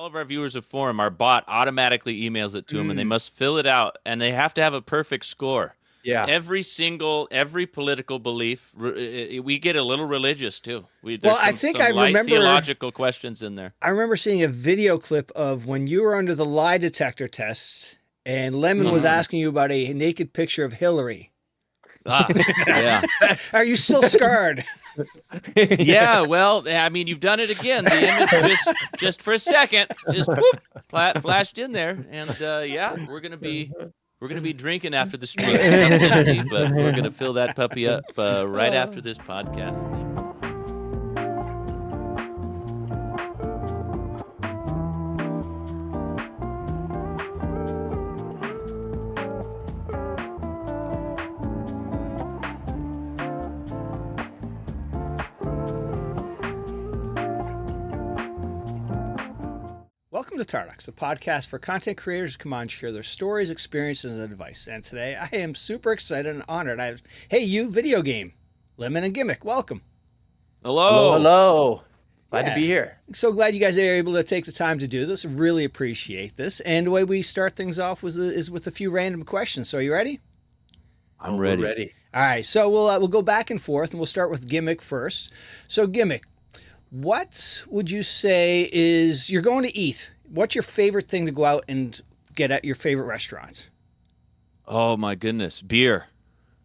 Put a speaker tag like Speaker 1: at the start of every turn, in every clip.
Speaker 1: all of our viewers of Forum, our bot automatically emails it to them, and they must fill it out, and they have to have a perfect score.
Speaker 2: Yeah.
Speaker 1: Every political belief, we get a little religious too.
Speaker 3: I think I remember
Speaker 1: theological questions in there.
Speaker 3: I remember seeing a video clip of when you were under the lie detector test, and Lemon was asking you about a naked picture of Hillary.
Speaker 1: Yeah.
Speaker 3: Are you still scarred?
Speaker 1: Yeah, well, I mean, you've done it again. The image just for a second, just whoop, flashed in there, and yeah, we're gonna be drinking after the stream becomes empty, but we're gonna fill that puppy up right after this podcast.
Speaker 3: Welcome to Tarducks, a podcast for content creators who come on and share their stories, experiences, and advice. And today I am super excited and honored. Hey, you video game, Lemon and Gimmick, welcome.
Speaker 2: Hello. Glad to be here.
Speaker 3: So glad you guys are able to take the time to do this. Really appreciate this. And the way we start things off is with a few random questions. So are you ready?
Speaker 1: I'm ready.
Speaker 3: All right. So we'll go back and forth, and we'll start with Gimmick first. So Gimmick, what would you say is you're going to eat? What's your favorite thing to go out and get at your favorite restaurant?
Speaker 1: Oh my goodness, beer.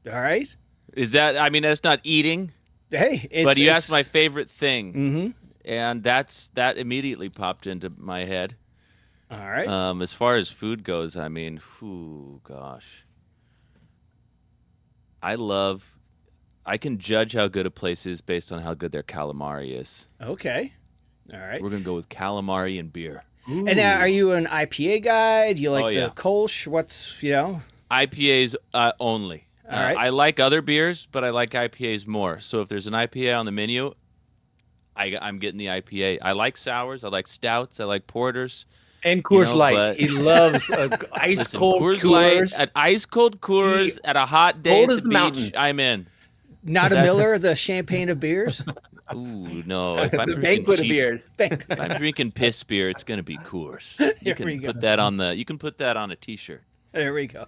Speaker 3: All right.
Speaker 1: Is that? I mean, that's not eating.
Speaker 3: Hey,
Speaker 1: but you asked my favorite thing,
Speaker 3: and
Speaker 1: that immediately popped into my head.
Speaker 3: All right.
Speaker 1: As far as food goes, I mean, gosh, I can judge how good a place is based on how good their calamari is.
Speaker 3: Okay. All right.
Speaker 1: We're going to go with calamari and beer.
Speaker 3: Ooh. And now, are you an IPA guy? Do you like the Kolsch? What's,
Speaker 1: IPAs only.
Speaker 3: All right.
Speaker 1: I like other beers, but I like IPAs more. So if there's an IPA on the menu, I'm getting the IPA. I like sours. I like stouts. I like porters.
Speaker 2: And Coors Light. He loves ice-cold Coors.
Speaker 1: An ice-cold Coors at a hot day at the beach,
Speaker 2: mountains.
Speaker 1: I'm in.
Speaker 3: Not a Miller, the champagne of beers?
Speaker 1: Ooh, no. If I'm
Speaker 2: the banquet of beers.
Speaker 1: If I'm drinking piss beer, it's going to be Coors. You can put that on a t-shirt.
Speaker 3: There we go.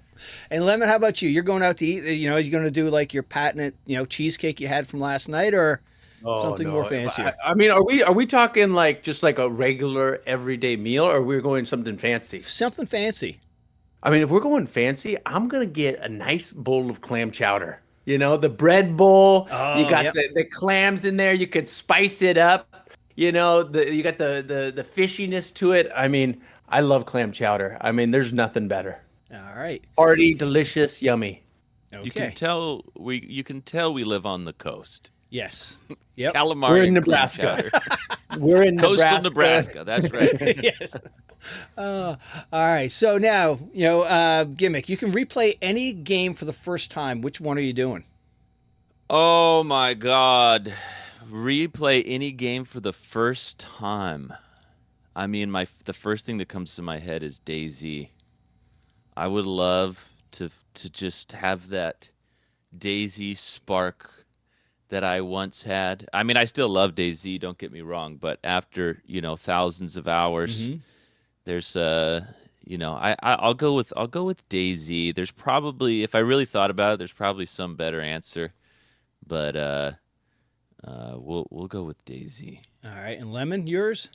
Speaker 3: And Lemon, how about you? You're going out to eat, are you going to do like your patented, cheesecake you had from last night, or something more fancy?
Speaker 2: I mean, are we talking like just like a regular everyday meal, or we're going something fancy?
Speaker 3: Something fancy.
Speaker 2: I mean, if we're going fancy, I'm going to get a nice bowl of clam chowder. The bread bowl, you got the clams in there. You could spice it up. You got the fishiness to it. I mean, I love clam chowder. I mean, there's nothing better.
Speaker 3: All right.
Speaker 2: Hearty, delicious, yummy.
Speaker 3: Okay.
Speaker 1: You can tell we live on the coast.
Speaker 3: Yes. Yep.
Speaker 1: Calamari.
Speaker 2: We're in Nebraska. We're in
Speaker 1: coastal Nebraska. That's right.
Speaker 3: Yes. All right. So now, Gimmick, you can replay any game for the first time. Which one are you doing?
Speaker 1: Oh my God. Replay any game for the first time. I mean, the first thing that comes to my head is DayZ. I would love to just have that DayZ spark that I once had. I mean, I still love DayZ, don't get me wrong, but after, thousands of hours, there's I'll go with DayZ. There's probably, if I really thought about it, there's probably some better answer, but we'll go with DayZ.
Speaker 3: All right, and Lemon, yours?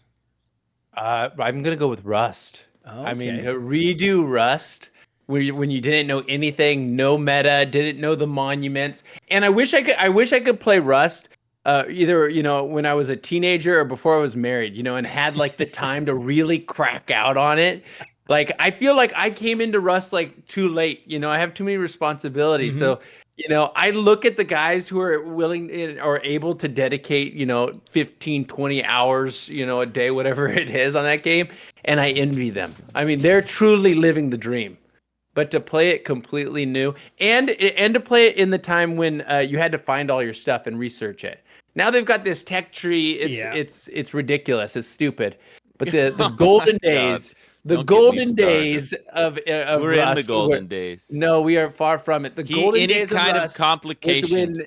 Speaker 2: I'm gonna go with Rust.
Speaker 3: Okay.
Speaker 2: I mean, to redo Rust when you didn't know anything, no meta, didn't know the monuments, and I wish I could play Rust. Either when I was a teenager or before I was married, and had like the time to really crack out on it. Like I feel like I came into Rust like too late. I have too many responsibilities. So I look at the guys who are willing or able to dedicate 15, 20 hours a day, whatever it is on that game, and I envy them. I mean, they're truly living the dream. But to play it completely new and to play it in the time when you had to find all your stuff and research it. Now they've got this tech tree. It's ridiculous. It's stupid. But the golden days, the golden days of
Speaker 1: we're
Speaker 2: Rust,
Speaker 1: in the golden days.
Speaker 2: No, we are far from it. The golden days
Speaker 1: any kind
Speaker 2: of Rust
Speaker 1: of complication.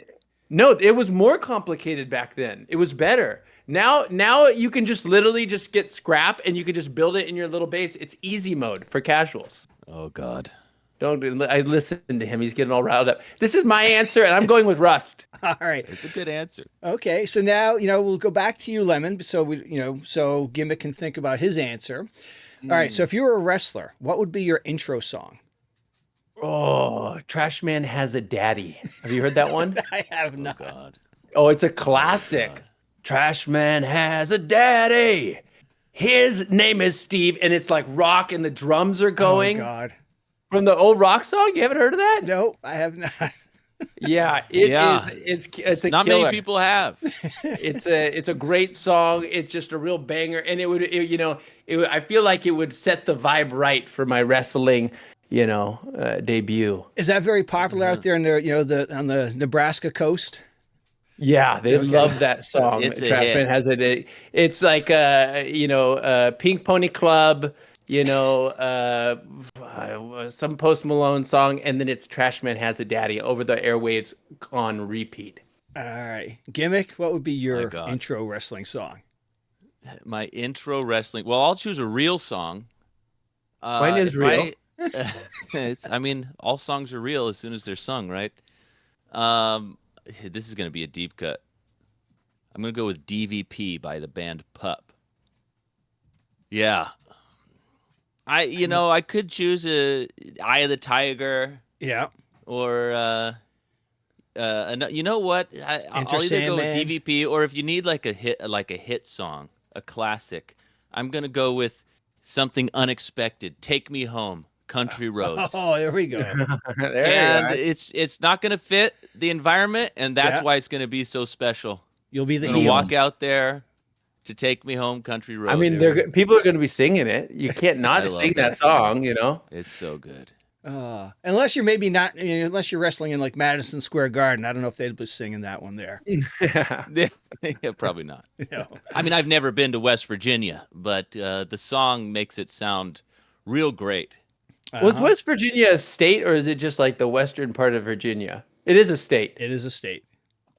Speaker 2: No, it was more complicated back then. It was better. Now you can just literally just get scrap and you can just build it in your little base. It's easy mode for casuals.
Speaker 1: Oh God.
Speaker 2: I listened to him. He's getting all riled up. This is my answer, and I'm going with Rust.
Speaker 3: All right.
Speaker 1: It's a good answer.
Speaker 3: Okay. So now, we'll go back to you, Lemon. So Gimmick can think about his answer. All right. So if you were a wrestler, what would be your intro song?
Speaker 2: Oh, Trashman Has a Daddy. Have you heard that one?
Speaker 3: I have
Speaker 1: Oh
Speaker 3: not.
Speaker 1: God.
Speaker 2: Oh, it's a classic. Trashman has a daddy. His name is Steve, and it's like rock, and the drums are going.
Speaker 3: Oh God.
Speaker 2: From the old rock song. You haven't heard of that?
Speaker 3: No, I have not.
Speaker 2: Yeah, it is.
Speaker 1: Yeah.
Speaker 2: It's a
Speaker 1: Not
Speaker 2: killer.
Speaker 1: many people have.
Speaker 2: It's a great song. It's just a real banger, and I feel like it would set the vibe right for my wrestling, debut.
Speaker 3: Is that very popular out there in on the Nebraska coast?
Speaker 2: Yeah, they love that song.
Speaker 1: It's a
Speaker 2: Trashman
Speaker 1: hit.
Speaker 2: has it. It's like Pink Pony Club, some Post Malone song, and then it's Trashman Has a Daddy over the airwaves on repeat.
Speaker 3: All right. Gimmick, what would be your
Speaker 1: God.
Speaker 3: intro wrestling song?
Speaker 1: My intro wrestling. Well, I'll choose a real song.
Speaker 2: Mine is
Speaker 1: if
Speaker 2: real.
Speaker 1: All songs are real as soon as they're sung, right? This is going to be a deep cut. I'm going to go with DVP by the band Pup. Yeah. I could choose Eye of the Tiger
Speaker 3: Yeah.
Speaker 1: or you know what? I'll
Speaker 3: Enter
Speaker 1: either go with
Speaker 3: Sandman.
Speaker 1: DVP, or if you need like a hit song, a classic, I'm going to go with something unexpected. Take Me Home, Country Roads.
Speaker 3: Oh, there we go.
Speaker 2: There
Speaker 1: And
Speaker 2: you are.
Speaker 1: it's not going to fit the environment, and that's
Speaker 3: Yeah.
Speaker 1: why it's going to be so special.
Speaker 3: You'll be the
Speaker 1: I'm going to
Speaker 3: heel.
Speaker 1: walk out there to Take Me Home, Country Roads.
Speaker 2: I mean, people are going to be singing it. You can't
Speaker 1: I
Speaker 2: not
Speaker 1: love
Speaker 2: sing
Speaker 1: that
Speaker 2: that song,
Speaker 1: It's so good.
Speaker 3: Unless you're maybe not, unless you're wrestling in like Madison Square Garden. I don't know if they'd be singing that one there.
Speaker 1: Yeah, probably not.
Speaker 3: No.
Speaker 1: I mean, I've never been to West Virginia, but the song makes it sound real great.
Speaker 2: Was
Speaker 3: Uh-huh.
Speaker 2: West Virginia a state, or is it just like the western part of Virginia? It is a state.
Speaker 3: It is a state.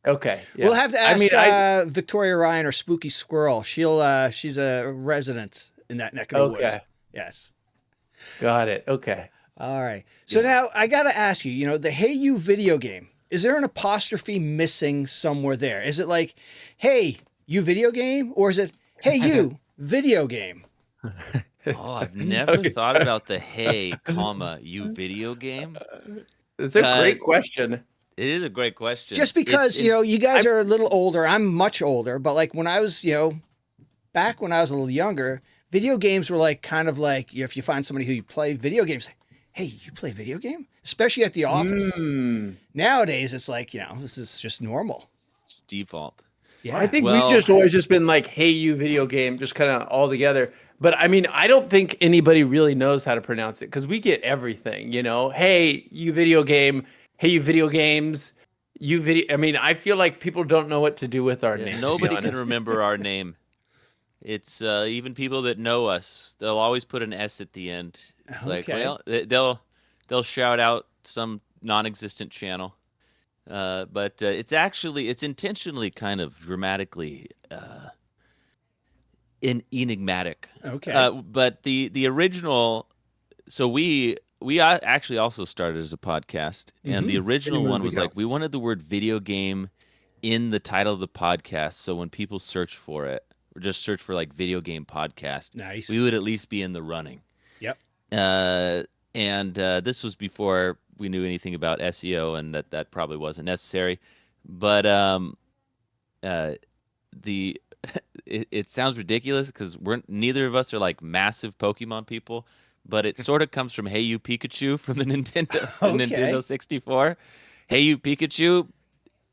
Speaker 2: Okay. Yeah.
Speaker 3: We'll have to ask
Speaker 2: I mean,
Speaker 3: Victoria Ryan or Spooky Squirrel. She's a resident in that neck of the woods.
Speaker 2: Okay.
Speaker 3: Yes.
Speaker 2: Got it. Okay.
Speaker 3: All right. So now I got to ask you, the Hey You video game, is there an apostrophe missing somewhere there? Is it like, hey, you video game? Or is it, hey, you video game?
Speaker 1: Oh, I've never thought about the hey, comma, you video game.
Speaker 2: It's a great question.
Speaker 1: It is a great question.
Speaker 3: Just because, you guys are a little older. I'm much older. But like when I was, back when I was a little younger, video games were like kind of like, if you find somebody who you play video games, hey, you play video game? Especially at the office. Nowadays, it's like, this is just normal.
Speaker 1: It's default.
Speaker 3: Yeah.
Speaker 2: I think
Speaker 1: Well-
Speaker 2: we've just always just been like, hey, you video game, just kind of all together. But I mean, I don't think anybody really knows how to pronounce it because we get everything, Hey, you video game. Hey, you video games. I mean, I feel like people don't know what to do with our name.
Speaker 1: Nobody
Speaker 2: to be
Speaker 1: can
Speaker 2: honest.
Speaker 1: remember our name. It's even people that know us, they'll always put an S at the end. It's like,
Speaker 3: Okay.
Speaker 1: well, they'll shout out some non-existent channel. But it's intentionally kind of grammatically enigmatic.
Speaker 3: Okay.
Speaker 1: But the original, so we actually also started as a podcast, and the original
Speaker 2: Many
Speaker 1: one
Speaker 2: moons
Speaker 1: was
Speaker 2: ago.
Speaker 1: like, we wanted the word video game in the title of the podcast, so when people search for it, or just search for like video game podcast,
Speaker 3: Nice.
Speaker 1: we would at least be in the running.
Speaker 3: Yep.
Speaker 1: And this was before we knew anything about SEO, and that probably wasn't necessary. But it sounds ridiculous because neither of us are like massive Pokemon people, but it sort of comes from Hey You Pikachu from the Nintendo 64. Hey You Pikachu,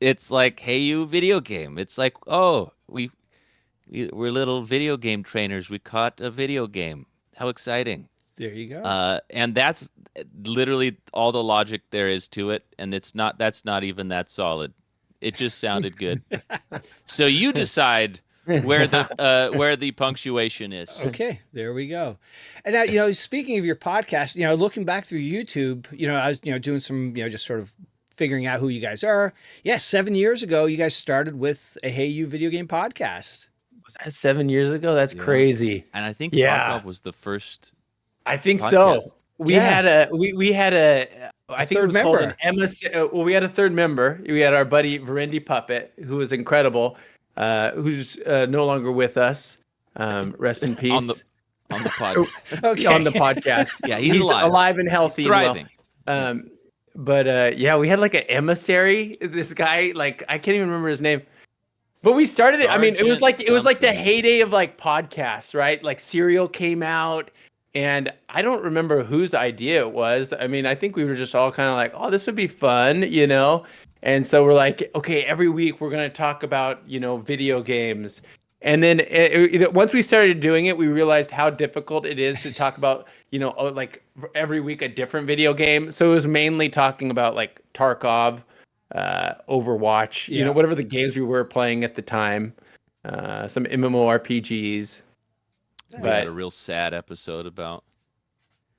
Speaker 1: it's like Hey You video game. It's like, oh, we're little video game trainers. We caught a video game. How exciting.
Speaker 3: There you go.
Speaker 1: And that's literally all the logic there is to it, and that's not even that solid. It just sounded good. So you decide where the punctuation is.
Speaker 3: Okay, there we go. And now, speaking of your podcast, looking back through YouTube, I was, doing some, just sort of figuring out who you guys are. Yeah, 7 years ago, you guys started with a Hey You video game podcast.
Speaker 2: Was that 7 years ago? That's
Speaker 1: Yeah.
Speaker 2: crazy.
Speaker 1: And I think
Speaker 2: Yeah.
Speaker 1: Tarkov was the first
Speaker 2: I think
Speaker 1: podcast.
Speaker 2: so. We had a I think it
Speaker 3: third
Speaker 2: was called an
Speaker 3: member.
Speaker 2: well, we had a third member. We had our buddy Verendi Puppet, who was incredible, who's no longer with us. Rest in peace.
Speaker 1: on the podcast.
Speaker 3: Okay.
Speaker 2: On the podcast.
Speaker 1: Yeah, he's alive.
Speaker 2: And healthy.
Speaker 1: He's thriving.
Speaker 2: But yeah, we had like an emissary. This guy, like, I can't even remember his name. But we started it. I mean, it was like the heyday of like podcasts, right? Like Serial came out, and I don't remember whose idea it was. I mean, I think we were just all kind of like, oh, this would be fun, you know? And so we're like, okay, every week we're going to talk about, you know, video games. And then once we started doing it, we realized how difficult it is to talk about, you know, like every week a different video game. So it was mainly talking about like Tarkov, Overwatch, you know, whatever the games we were playing at the time, some MMORPGs.
Speaker 1: We had a real sad episode about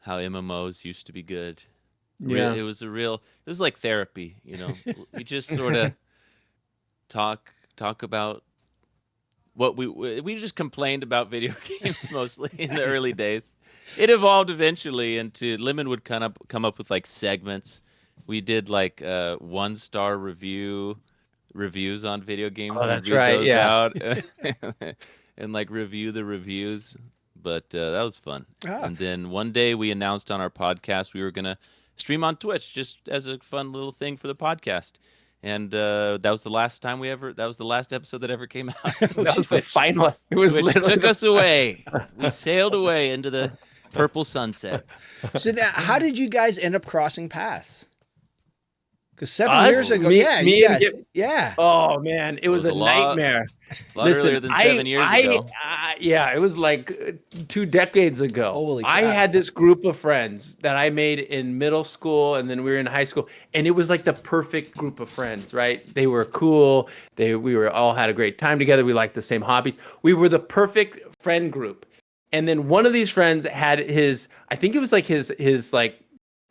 Speaker 1: how MMOs used to be good.
Speaker 2: Yeah,
Speaker 1: it was like therapy, you know. We just sort of talk about what we just complained about video games mostly in the early days. It evolved eventually into Lemon would come up with like segments. We did like 1-star reviews on video games.
Speaker 2: Oh, that's right. Yeah.
Speaker 1: Out and like review the reviews. But that was fun. And then one day we announced on our podcast we were gonna stream on Twitch just as a fun little thing for the podcast. And that was the last time that was the last episode that ever came out.
Speaker 2: That was the final. It was
Speaker 1: Twitch
Speaker 2: literally
Speaker 1: took us away. We sailed away into the purple sunset.
Speaker 3: So now, how did you guys end up crossing paths? Because 7
Speaker 2: Us?
Speaker 3: years ago,
Speaker 2: Me-
Speaker 3: yeah,
Speaker 2: me
Speaker 3: you
Speaker 2: and
Speaker 3: guys,
Speaker 2: Gim-
Speaker 3: yeah.
Speaker 2: Oh man, it was a nightmare.
Speaker 1: A lot earlier than 7 years ago.
Speaker 2: Yeah, it was like 2 decades ago.
Speaker 3: Holy
Speaker 2: I
Speaker 3: crap.
Speaker 2: had this group of friends that I made in middle school, and then we were in high school, and it was like the perfect group of friends, right? They were cool. We were all had a great time together. We liked the same hobbies. We were the perfect friend group. And then one of these friends had I think it was like his like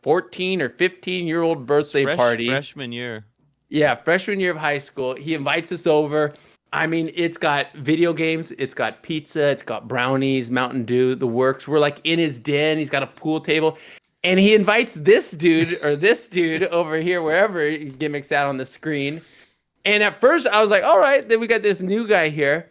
Speaker 2: 14 or 15-year-old birthday party.
Speaker 1: Freshman year.
Speaker 2: Yeah, freshman year of high school. He invites us over. I mean, it's got video games, it's got pizza, it's got brownies, Mountain Dew, the works. We're like in his den. He's got a pool table. And he invites this dude over here, wherever Gimmick's out on the screen. And at first I was like, all right, then we got this new guy here.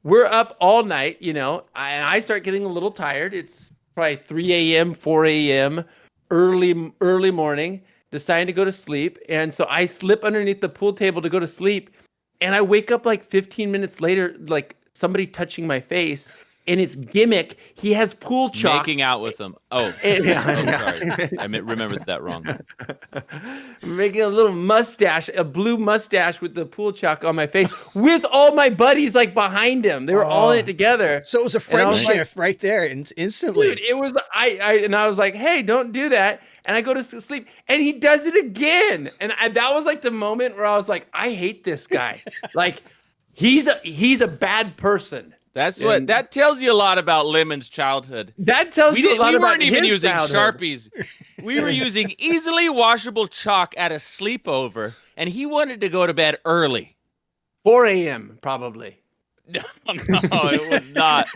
Speaker 2: We're up all night, you know, and I start getting a little tired. It's probably 3 a.m., 4 a.m., early morning, deciding to go to sleep. And so I slip underneath the pool table to go to sleep. And I wake up like 15 minutes later, like somebody touching my face. And it's Gimmick. He has pool chalk.
Speaker 1: Making out with him. Oh, sorry. I remembered that wrong.
Speaker 2: Making a little mustache, a blue mustache with the pool chalk on my face, with all my buddies like behind him. They were all in it together.
Speaker 3: So it was a friendship right there, instantly.
Speaker 2: Dude, it was I was like, hey, don't do that. And I go to sleep, and he does it again. And that was like the moment where I was like, I hate this guy. Like, he's a bad person.
Speaker 1: That tells you a lot about Lemon's childhood.
Speaker 2: That tells you a lot about his
Speaker 1: We weren't even using
Speaker 2: childhood.
Speaker 1: Sharpies. We were using easily washable chalk at a sleepover, and he wanted to go to bed early.
Speaker 2: 4 a.m. probably.
Speaker 1: No, it was not.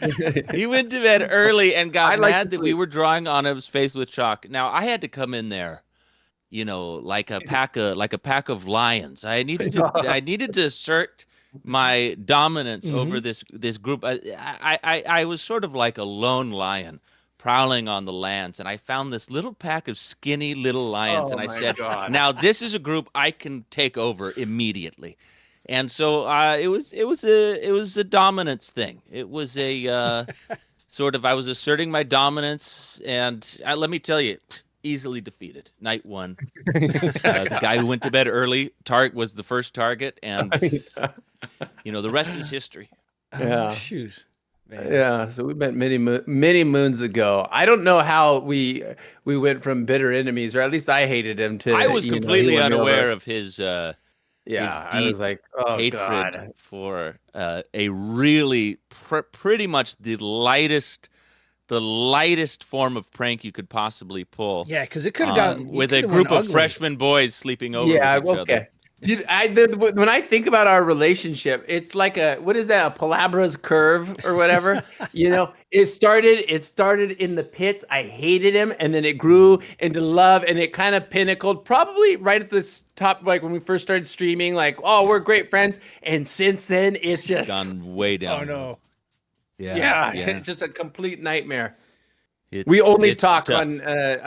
Speaker 1: He went to bed early and got mad that we were drawing on his face with chalk. Now I had to come in there, you know, like a pack of lions. I needed to assert my dominance over this group. I was sort of like a lone lion prowling on the lands, and I found this little pack of skinny little lions, and I said, now this is a group I can take over immediately. And so it was a dominance thing. It was a sort of, I was asserting my dominance, and let me tell you, easily defeated. Night one. The guy who went to bed early was the first target, and you know, the rest is history.
Speaker 2: Yeah.
Speaker 3: Oh, shoot. Man.
Speaker 2: Yeah, so we met many moons ago. I don't know how we went from bitter enemies, or at least I hated him to.
Speaker 1: I was completely unaware of his
Speaker 2: I was like,
Speaker 1: hatred
Speaker 2: God.
Speaker 1: for a really pretty much the lightest form of prank you could possibly pull.
Speaker 3: Yeah, because it could have gotten
Speaker 1: with a group of freshman boys sleeping over with each other.
Speaker 2: Dude, when I think about our relationship, it's like what is that? A Palabra's curve or whatever. It started in the pits. I hated him, and then it grew into love, and it kind of pinnacled probably right at the top, like when we first started streaming. Like, oh, we're great friends, and since then, it's just
Speaker 1: Gone way down.
Speaker 3: Oh no.
Speaker 2: yeah, it's just a complete nightmare.
Speaker 1: It's,
Speaker 2: We only
Speaker 1: it's
Speaker 2: talk
Speaker 1: tough.
Speaker 2: on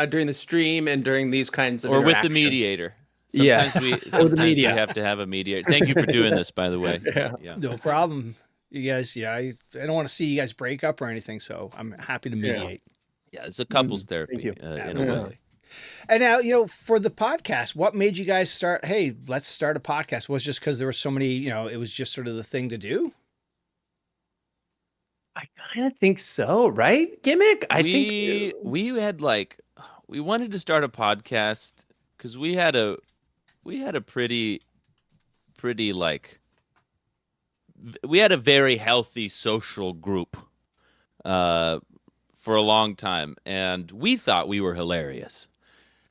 Speaker 2: during the stream and during these kinds of
Speaker 1: or with the
Speaker 2: interactions.
Speaker 1: mediator.
Speaker 2: Yes.
Speaker 1: Sometimes we
Speaker 2: media.
Speaker 1: have to have a mediator. Thank you for doing this, by the way.
Speaker 2: Yeah.
Speaker 3: No problem. You guys, I don't want to see you guys break up or anything, so I'm happy to mediate.
Speaker 1: Yeah, it's a couples therapy.
Speaker 2: you.
Speaker 1: In a way.
Speaker 3: Absolutely. And now, for the podcast, what made you guys start, hey, let's start a podcast? Was it just because there were so many, it was just sort of the thing to do?
Speaker 2: I kind of think so, right? Gimmick?
Speaker 1: We had we wanted to start a podcast because we had a pretty we had a very healthy social group for a long time, and we thought we were hilarious.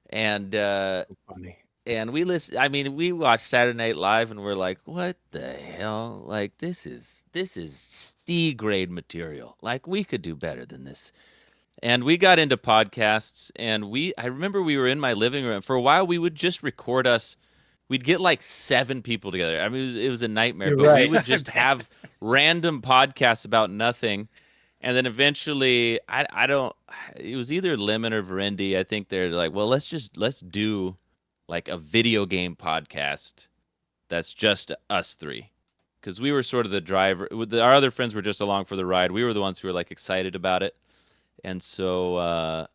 Speaker 1: And
Speaker 2: Funny.
Speaker 1: and we listen. I mean, we watched Saturday Night Live, and we're like, "What the hell? Like, this is C grade material. Like, we could do better than this." And we got into podcasts, and I remember we were in my living room for a while. We would just record us. We'd get like 7 people together. I mean, it was a nightmare.
Speaker 2: You're
Speaker 1: but
Speaker 2: right.
Speaker 1: we would just have random podcasts about nothing. And then eventually, I don't. It was either Lemon or Verendi. I think they're like, well, let's do like a video game podcast that's just us 3, because we were sort of the driver. Our other friends were just along for the ride. We were the ones who were like excited about it, and so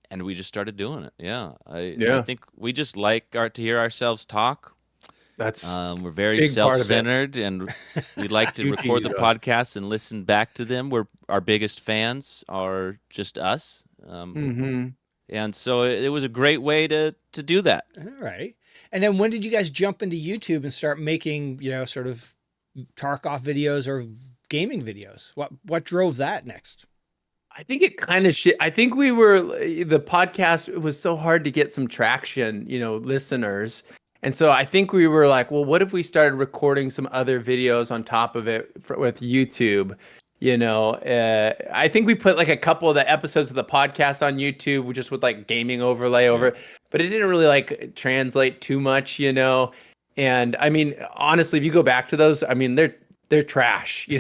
Speaker 1: and we just started doing it. Yeah, I think we just like to hear ourselves talk.
Speaker 2: That's
Speaker 1: We're very
Speaker 2: big part of it.
Speaker 1: self-centered, and we like to record the podcasts and listen back to them. Our biggest fans are just us, and so it was a great way to do that.
Speaker 3: All right. And then when did you guys jump into YouTube and start making, sort of Tarkov videos or gaming videos? What drove that next?
Speaker 2: I think it kind of I think the podcast, it was so hard to get some traction, listeners. And so I think we were like, well, what if we started recording some other videos on top of it with YouTube? I think we put like a couple of the episodes of the podcast on YouTube just with like gaming overlay over it, but it didn't really like translate too much, And I mean, honestly, if you go back to those, I mean, they're trash. We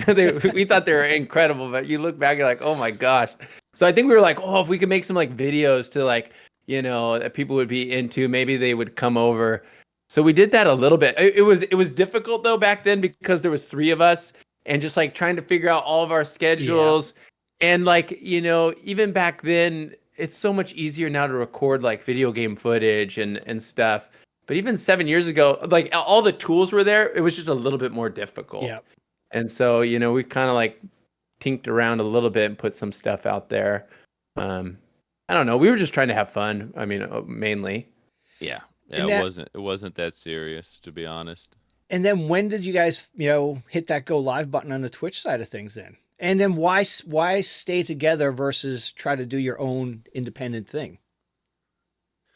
Speaker 2: thought they were incredible, but you look back, you're like, oh my gosh. So I think we were like, oh, if we could make some like videos to like, that people would be into, maybe they would come over. So we did that a little bit. It was difficult though back then because there was 3 of us and just like trying to figure out all of our schedules. Yeah. And like, even back then, it's so much easier now to record like video game footage and stuff. But even 7 years ago, like all the tools were there. It was just a little bit more difficult.
Speaker 3: Yeah.
Speaker 2: And so, we kind of like tinked around a little bit and put some stuff out there. I don't know. We were just trying to have fun. I mean, mainly.
Speaker 1: Yeah. It wasn't that serious, to be honest.
Speaker 3: And then when did you guys, hit that go live button on the Twitch side of things then? And then why stay together versus try to do your own independent thing?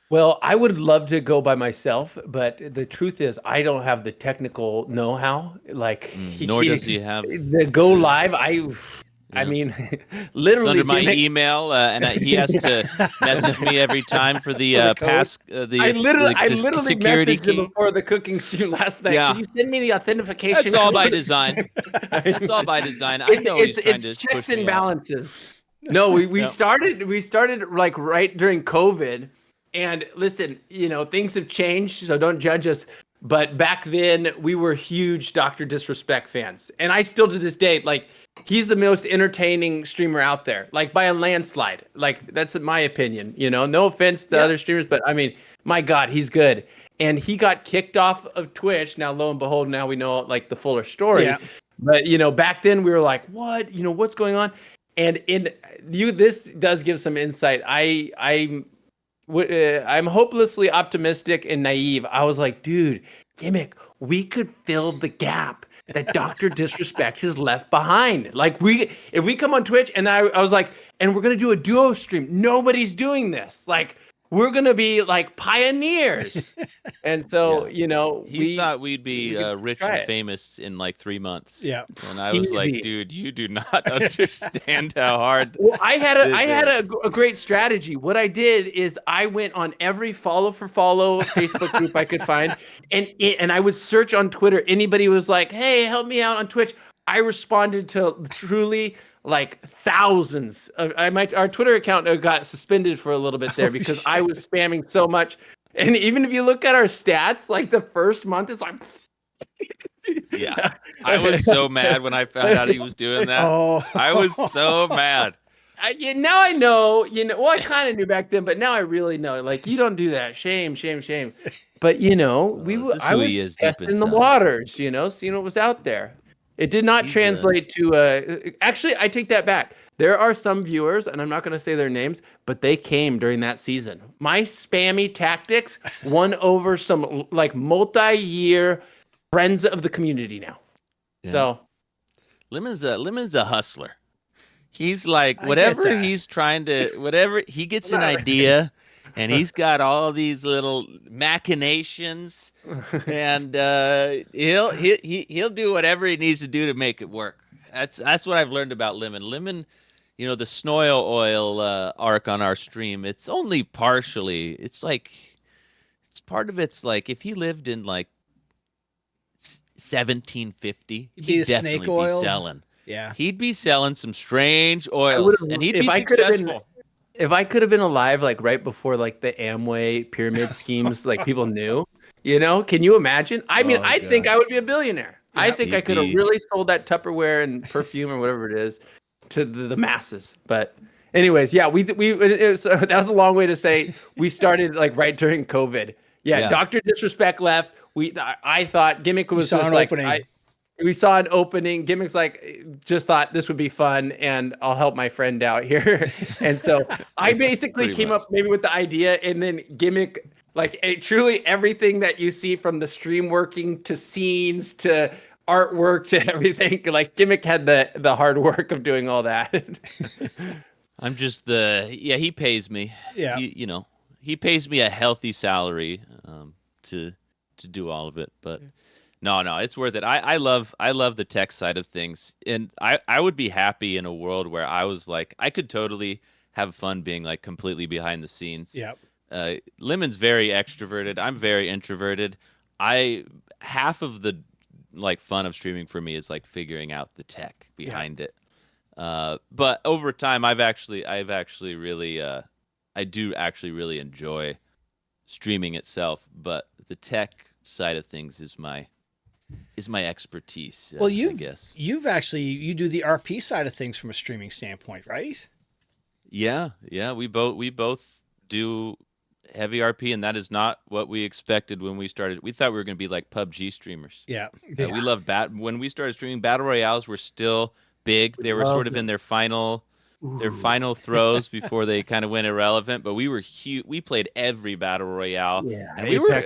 Speaker 2: Well, I would love to go by myself, but the truth is I don't have the technical know-how. Like,
Speaker 1: nor does he have
Speaker 2: the go live. I mean, literally
Speaker 1: it's under my email, and he has to message me every time for the pass.
Speaker 2: I literally
Speaker 1: security
Speaker 2: messaged
Speaker 1: key.
Speaker 2: him before the cooking stream last night.
Speaker 1: Yeah.
Speaker 2: Can you send me the authentication?
Speaker 1: That's all by design. That's all by design. I know he's trying to
Speaker 2: it's
Speaker 1: push
Speaker 2: checks
Speaker 1: me
Speaker 2: and
Speaker 1: out.
Speaker 2: balances. No, we started like right during COVID, and listen, things have changed, so don't judge us. But back then, we were huge Dr. Disrespect fans, and I still to this day like. He's the most entertaining streamer out there, like by a landslide. Like that's my opinion, no offense to other streamers, but I mean, my God, he's good. And he got kicked off of Twitch. Now, lo and behold, now we know like the fuller story. Yeah. But, back then we were like, what, what's going on? And this does give some insight. I'm hopelessly optimistic and naive. I was like, dude, Gimmick, we could fill the gap that Dr. Disrespect has left behind. Like if we come on Twitch and I was like, and we're going to do a duo stream. Nobody's doing this. Like we're gonna be like pioneers. And so,
Speaker 1: Yeah.
Speaker 2: you know,
Speaker 1: He thought we'd be
Speaker 2: we could
Speaker 1: rich
Speaker 2: try
Speaker 1: and
Speaker 2: it.
Speaker 1: famous in like 3 months.
Speaker 3: Yeah.
Speaker 1: And I was like,
Speaker 2: Easy.
Speaker 1: dude, you do not understand how hard
Speaker 2: Well, I had
Speaker 1: this is.
Speaker 2: a great strategy. What I did is I went on every follow for follow Facebook group I could find, and I would search on Twitter. Anybody was like, "Hey, help me out on Twitch." I responded to truly like thousands. Our Twitter account got suspended for a little bit there because I was spamming so much. And even if you look at our stats, like the first month, it's like.
Speaker 1: Yeah. I was so mad when I found out he was doing that.
Speaker 3: Oh.
Speaker 1: I was so mad.
Speaker 2: Now I know, well, I kind of knew back then, but now I really know. Like, you don't do that. Shame, shame, shame. But,
Speaker 1: This is
Speaker 2: I
Speaker 1: who
Speaker 2: was
Speaker 1: he is deep
Speaker 2: testing the
Speaker 1: inside.
Speaker 2: waters, seeing what was out there. It did not
Speaker 1: He's,
Speaker 2: translate to, actually, I take that back. There are some viewers, and I'm not going to say their names, but they came during that season. My spammy tactics won over some, like, multi-year friends of the community now.
Speaker 1: Yeah.
Speaker 2: So.
Speaker 1: Lemon's a hustler. He's like,
Speaker 3: I get
Speaker 1: whatever
Speaker 3: that.
Speaker 1: he's trying to, whatever he gets an idea, and he's got all these little machinations, and he'll do whatever he needs to do to make it work. That's what I've learned about Lemon. Lemon, the Snoil oil arc on our stream. It's only partially. It's like, it's part of it's like if he lived in like 1750,
Speaker 3: He'd be
Speaker 1: he'd
Speaker 3: a snake
Speaker 1: definitely
Speaker 3: oil.
Speaker 1: be selling.
Speaker 3: Yeah.
Speaker 1: He'd be selling some strange oils, and he'd be successful.
Speaker 2: If I could have been alive, like right before like the Amway pyramid schemes, like people knew, can you imagine? I mean,
Speaker 1: Oh,
Speaker 2: I think
Speaker 1: God.
Speaker 2: I would be a billionaire. I
Speaker 3: Yep.
Speaker 2: think I
Speaker 1: He'd
Speaker 2: could have
Speaker 1: be-
Speaker 2: really sold that Tupperware and perfume or whatever it is to the masses. But anyways, yeah, that was a long way to say we started like right during COVID. Yeah,
Speaker 1: Yeah.
Speaker 2: Dr. Disrespect left. I thought Gimmick was
Speaker 3: saw
Speaker 2: just
Speaker 3: an
Speaker 2: like
Speaker 3: opening.
Speaker 2: we saw an opening. Gimmick's like, just thought this would be fun, and I'll help my friend out here. And so I basically
Speaker 1: Pretty
Speaker 2: came
Speaker 1: much.
Speaker 2: up maybe with the idea, and then Gimmick, like truly everything that you see from the stream working to scenes to artwork to everything, like Gimmick had the hard work of doing all that.
Speaker 1: I'm just he pays me.
Speaker 3: Yeah.
Speaker 1: He pays me a healthy salary to do all of it, but no, it's worth it. I love the tech side of things, and I would be happy in a world where I was like, I could totally have fun being like completely behind the scenes.
Speaker 3: Yep.
Speaker 1: Lemon's very extroverted. I'm very introverted. Half of the like fun of streaming for me is like figuring out the tech behind it. But over time, I've actually really I do actually really enjoy streaming itself, but the tech side of things is my expertise.
Speaker 3: Well,
Speaker 1: I guess.
Speaker 3: you do the RP side of things from a streaming standpoint, right?
Speaker 1: Yeah. We both do heavy RP, and that is not what we expected when we started. We thought we were going to be like PUBG streamers.
Speaker 3: Yeah.
Speaker 1: We love when we started streaming. Battle royales were still big. They were sort of in their final throes before they kind of went irrelevant. But we were huge. We played every battle royale, and we were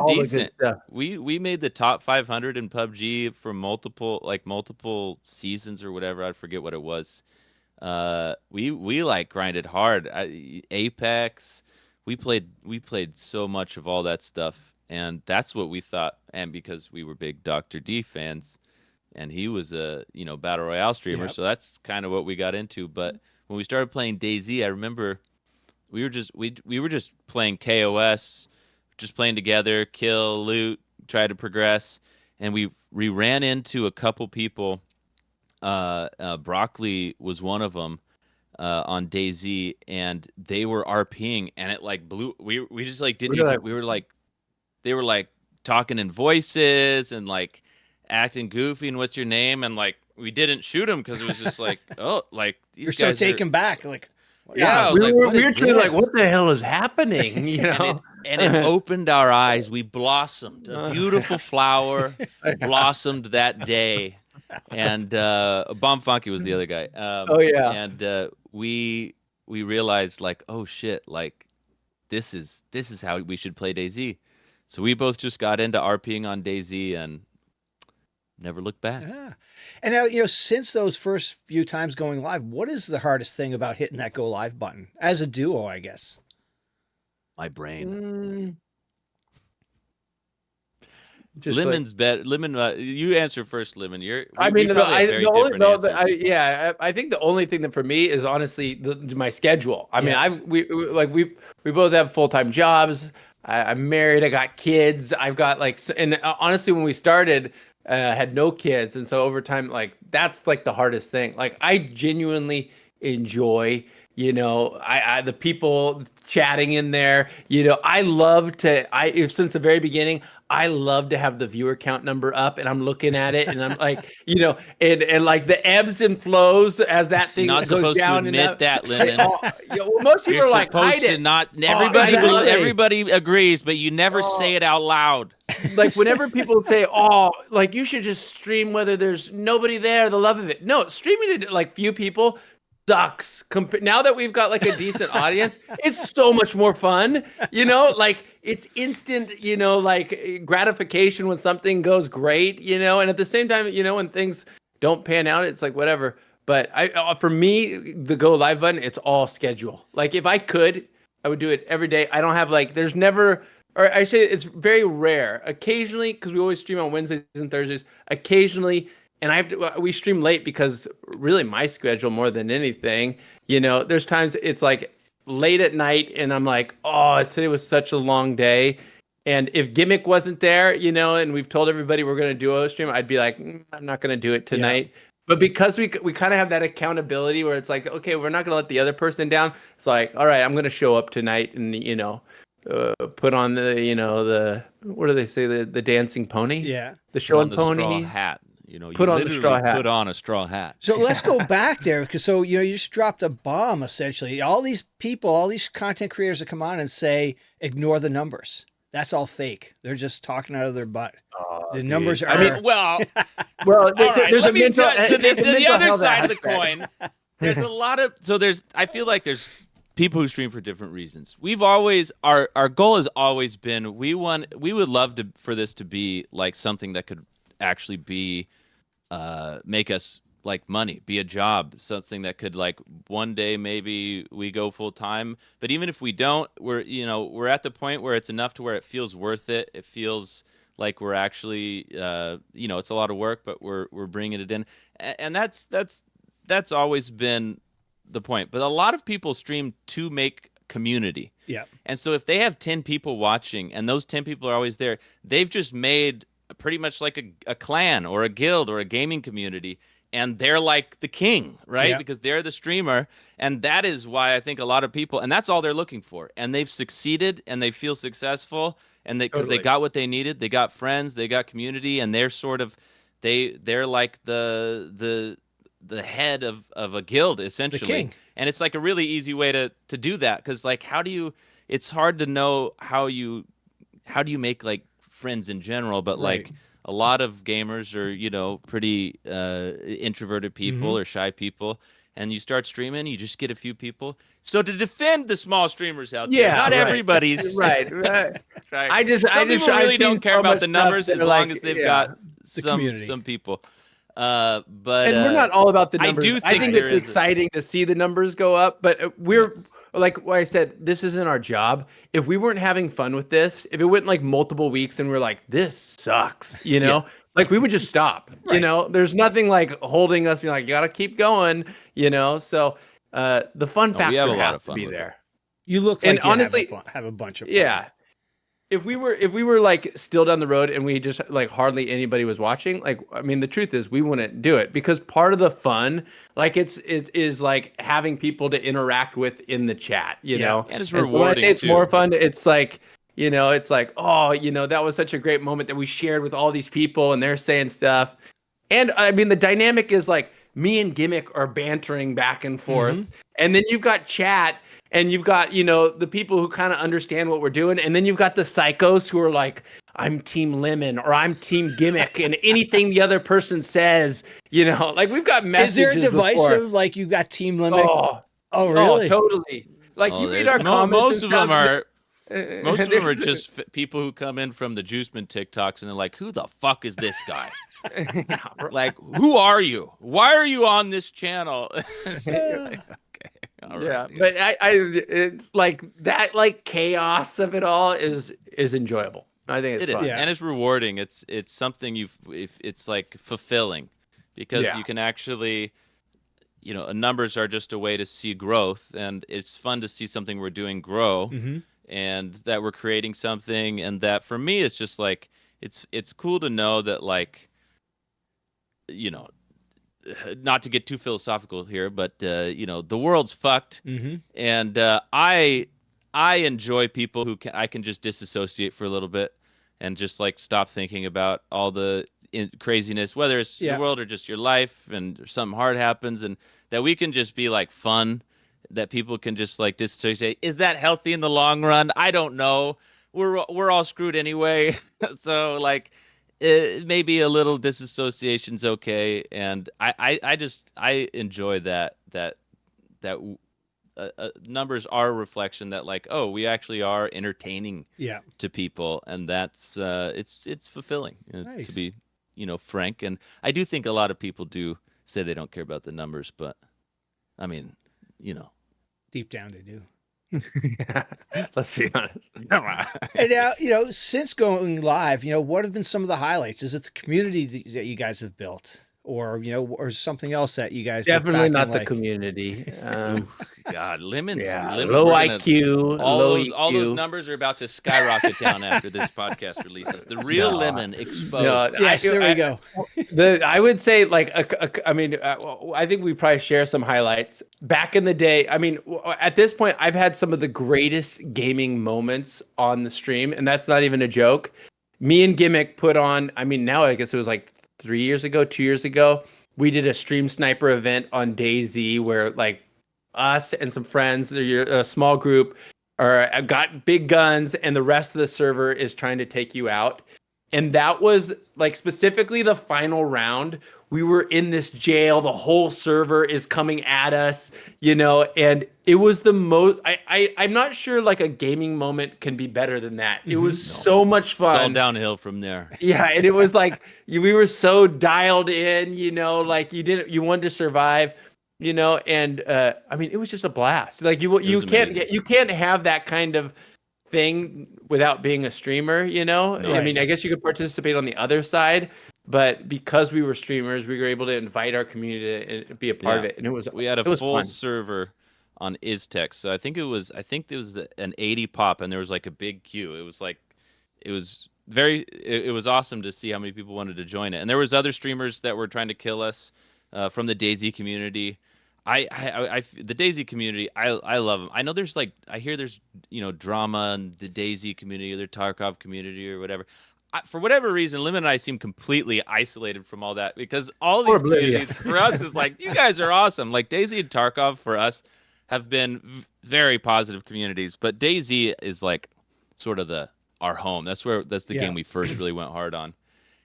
Speaker 1: decent. We made the top 500 in PUBG for multiple seasons or whatever. I forget what it was. We like grinded hard. Apex. We played so much of all that stuff, and that's what we thought. And because we were big Dr. D fans, and he was a battle royale streamer,
Speaker 3: Yep.
Speaker 1: so that's kind of what we got into. But when we started playing DayZ, I remember we were just playing KOS, just playing together, kill, loot, try to progress, and we ran into a couple people. Brocli was one of them. On DayZ, and they were RPing, and it like blew. We just like didn't.
Speaker 2: Really?
Speaker 1: Even, we were like, they were like talking in voices and like acting goofy. And what's your name? And like we didn't shoot them because it was just like, oh, like these
Speaker 3: You're so
Speaker 1: guys are-
Speaker 3: taken back. Like,
Speaker 1: Yeah, I was
Speaker 2: we
Speaker 1: like,
Speaker 2: were,
Speaker 1: what
Speaker 2: we
Speaker 1: is
Speaker 2: were truly
Speaker 1: this?
Speaker 2: like, what the hell is happening?
Speaker 1: And it opened our eyes. We blossomed. A beautiful flower blossomed that day. And Bomb Funky was the other guy.
Speaker 2: Oh, yeah.
Speaker 1: And we realized like, oh shit, like this is how we should play DayZ. So we both just got into RPing on DayZ and never looked back.
Speaker 3: yeah. And now, since those first few times going live, what is the hardest thing about hitting that go live button as a duo, I guess?
Speaker 1: My brain.
Speaker 2: Just
Speaker 1: Lemon's bet. Lemon, you answer first, Lemon. We
Speaker 2: probably
Speaker 1: have very different answers.
Speaker 2: I think the only thing that for me is honestly my schedule. I mean, we both have full-time jobs. I'm married. I got kids. I've got and honestly, when we started, had no kids, and so over time, like that's like the hardest thing. Like I genuinely enjoy, the people chatting in there. I love to. Since the very beginning, I love to have the viewer count number up, and I'm looking at it, and I'm like, and like the ebbs and flows as that thing
Speaker 1: Not
Speaker 2: goes
Speaker 1: supposed
Speaker 2: down.
Speaker 1: to admit that, Lemon.
Speaker 2: Most people
Speaker 1: You're
Speaker 2: are like,
Speaker 1: supposed
Speaker 2: hide
Speaker 1: to
Speaker 2: it.
Speaker 1: not.
Speaker 2: Exactly.
Speaker 1: Everybody agrees, but you never say it out loud.
Speaker 2: Like whenever people say, "Oh, like you should just stream whether there's nobody there," the love of it. No, streaming to like few people sucks. Now that we've got like a decent audience, it's so much more fun. Like it's instant. Like gratification when something goes great. And at the same time, when things don't pan out, it's like whatever. But for me, the go live button, it's all schedule. Like if I could, I would do it every day. I don't have there's never. Or I say it's very rare. Occasionally, because we always stream on Wednesdays and Thursdays. Occasionally, and we stream late because really my schedule more than anything. There's times it's like late at night, and I'm like, oh, today was such a long day. And if Gimmick wasn't there, and we've told everybody we're going to do a stream, I'd be like, I'm not going to do it tonight. Yeah. But because we kind of have that accountability where it's like, okay, we're not going to let the other person down. It's like, all right, I'm going to show up tonight, and put on the what do they say, the dancing pony?
Speaker 3: Yeah,
Speaker 2: the showing pony
Speaker 1: straw hat.
Speaker 2: Put on the straw hat.
Speaker 1: Put on a straw hat.
Speaker 3: So let's go back there because you just dropped a bomb essentially. All these people, all these content creators that come on and say ignore the numbers. That's all fake. They're just talking out of their butt. The numbers are.
Speaker 1: I mean, well,
Speaker 2: there's a mental.
Speaker 1: The other side of the coin. There's a lot of I feel like there's people who stream for different reasons. We've always our goal has always been we would love for this to be like something that could actually be make us like money, be a job, something that could like one day maybe we go full time. But even if we don't, we're at the point where it's enough to where it feels worth it. It feels like we're actually it's a lot of work, but we're bringing it in, and that's always been the point. But a lot of people stream to make community.
Speaker 3: Yeah.
Speaker 1: And so if they have 10 people watching and those 10 people are always there, they've just made pretty much like a clan or a guild or a gaming community, and they're like the king, right?
Speaker 3: Yeah.
Speaker 1: Because they're the streamer. And that is why I think a lot of people, and that's all they're looking for. And they've succeeded and they feel successful, and because they got what they needed, they got friends, they got community, and they're sort of they're like the head of a guild essentially.
Speaker 3: The king.
Speaker 1: And it's like a really easy way to do that, because like it's hard to know how do you make like friends in general, but
Speaker 3: right.
Speaker 1: like a lot of gamers are pretty introverted people or shy people, and you start streaming, you just get a few people. So to defend the small streamers out there, not everybody's
Speaker 2: right.
Speaker 1: Some people really don't care about the numbers as long as they've got some people. But
Speaker 2: we're not all about the numbers.
Speaker 1: I
Speaker 2: think it's exciting to see the numbers go up, but we're like what I said, this isn't our job. If we weren't having fun with this, if it went like multiple weeks and we're like, this sucks, like we would just stop.
Speaker 3: Right.
Speaker 2: There's nothing like holding us being like, you gotta keep going, so the fun factor
Speaker 1: we have a lot
Speaker 2: has
Speaker 1: of fun
Speaker 2: to be
Speaker 1: with
Speaker 3: You
Speaker 2: there.
Speaker 3: look like
Speaker 2: And
Speaker 3: you
Speaker 2: honestly,
Speaker 3: have a bunch of fun.
Speaker 2: Yeah. If we were like still down the road and we just like hardly anybody was watching, like, I mean, the truth is we wouldn't do it, because part of the fun, like it is like having people to interact with in the chat,
Speaker 1: and it's rewarding.
Speaker 2: When I say it's
Speaker 1: too.
Speaker 2: more fun, it's like, it's like, oh, that was such a great moment that we shared with all these people and they're saying stuff. And I mean, the dynamic is like me and Gimmick are bantering back and forth. And then you've got chat, and you've got, the people who kind of understand what we're doing. And then you've got the psychos who are like, I'm Team Lemon or I'm Team Gimmick. And anything the other person says, like we've got messages.
Speaker 3: Is there divisive,
Speaker 2: before.
Speaker 3: like you got Team Lemon?
Speaker 2: Oh,
Speaker 3: really?
Speaker 2: Oh, totally. Like you read our comments.
Speaker 1: Most of them are
Speaker 2: there's
Speaker 1: just people who come in from the Juiceman TikToks, and they're like, who the fuck is this guy? Like, who are you? Why are you on this channel? Okay. All
Speaker 2: Yeah,
Speaker 1: right, dude.
Speaker 2: but it's like that, like chaos of it all is enjoyable. I think it's
Speaker 1: It is,
Speaker 2: fun.
Speaker 3: Yeah.
Speaker 1: and it's rewarding. It's something it's like fulfilling because
Speaker 2: Yeah.
Speaker 1: you can actually, numbers are just a way to see growth, and it's fun to see something we're doing grow,
Speaker 3: Mm-hmm.
Speaker 1: and that we're creating something, and that for me it's just like it's cool to know that, like, you know, not to get too philosophical here, but the world's fucked,
Speaker 3: Mm-hmm.
Speaker 1: and I enjoy people I can just disassociate for a little bit and just like stop thinking about all the craziness, whether it's the
Speaker 3: Yeah.
Speaker 1: world or just your life, and something hard happens, and that we can just be like fun, that people can just like disassociate. Is that healthy in the long run? I don't know. We're all screwed anyway, so like. Maybe a little disassociation's okay, and I enjoy that numbers are a reflection that, like, oh, we actually are entertaining
Speaker 3: Yeah.
Speaker 1: to people, and that's it's fulfilling,
Speaker 3: Nice.
Speaker 1: to be frank. And I do think a lot of people do say they don't care about the numbers, but I mean,
Speaker 3: Deep down, they do.
Speaker 2: Yeah. Let's be honest.
Speaker 3: And now, since going live, what have been some of the highlights? Is it the community that you guys have built, or or something else that you guys look
Speaker 2: Definitely
Speaker 3: back
Speaker 2: not
Speaker 3: and
Speaker 2: the
Speaker 3: like?
Speaker 2: community.
Speaker 1: God, lemons,
Speaker 2: Yeah,
Speaker 1: lemon.
Speaker 2: low
Speaker 1: We're gonna
Speaker 2: IQ, low
Speaker 1: all those
Speaker 2: EQ.
Speaker 1: numbers are about to skyrocket down after this podcast releases. The real
Speaker 2: No,
Speaker 1: lemon
Speaker 2: no,
Speaker 1: exposed.
Speaker 3: Yes, there we go.
Speaker 2: I would say like I mean I think we probably share some highlights back in the day. I mean, at this point I've had some of the greatest gaming moments on the stream, and that's not even a joke. Me and Gimmick put on, I mean, now I guess it was like 2 years ago, we did a stream sniper event on DayZ where like us and some friends, they're a small group, are got big guns, and the rest of the server is trying to take you out. And that was like specifically the final round. We were in this jail. The whole server is coming at us, and it was the most. I'm not sure like a gaming moment can be better than that. It was so much
Speaker 1: It's all
Speaker 2: fun.
Speaker 1: downhill from there.
Speaker 2: Yeah, and it was like we were so dialed in, like you wanted to survive, and I mean it was just a blast. Like you
Speaker 1: amazing.
Speaker 2: you can't have that kind of thing without being a streamer,
Speaker 1: No.
Speaker 2: I mean, I guess you could participate on the other side, but because we were streamers, we were able to invite our community to be a part of it, and
Speaker 1: we had a
Speaker 2: it was
Speaker 1: full
Speaker 2: fun.
Speaker 1: server on IzTech, so I think there was an 80 pop, and there was like a big queue. It was like it was it was awesome to see how many people wanted to join it, and there was other streamers that were trying to kill us from the DayZ community. The DayZ community, I love them. I know there's like, I hear there's drama in the DayZ community or the Tarkov community or whatever. For whatever reason, Lemon and I seem completely isolated from all that, because all these communities for us is like, you guys are awesome. Like DayZ and Tarkov for us have been very positive communities, but DayZ is like sort of our home. That's the game we first really went hard on.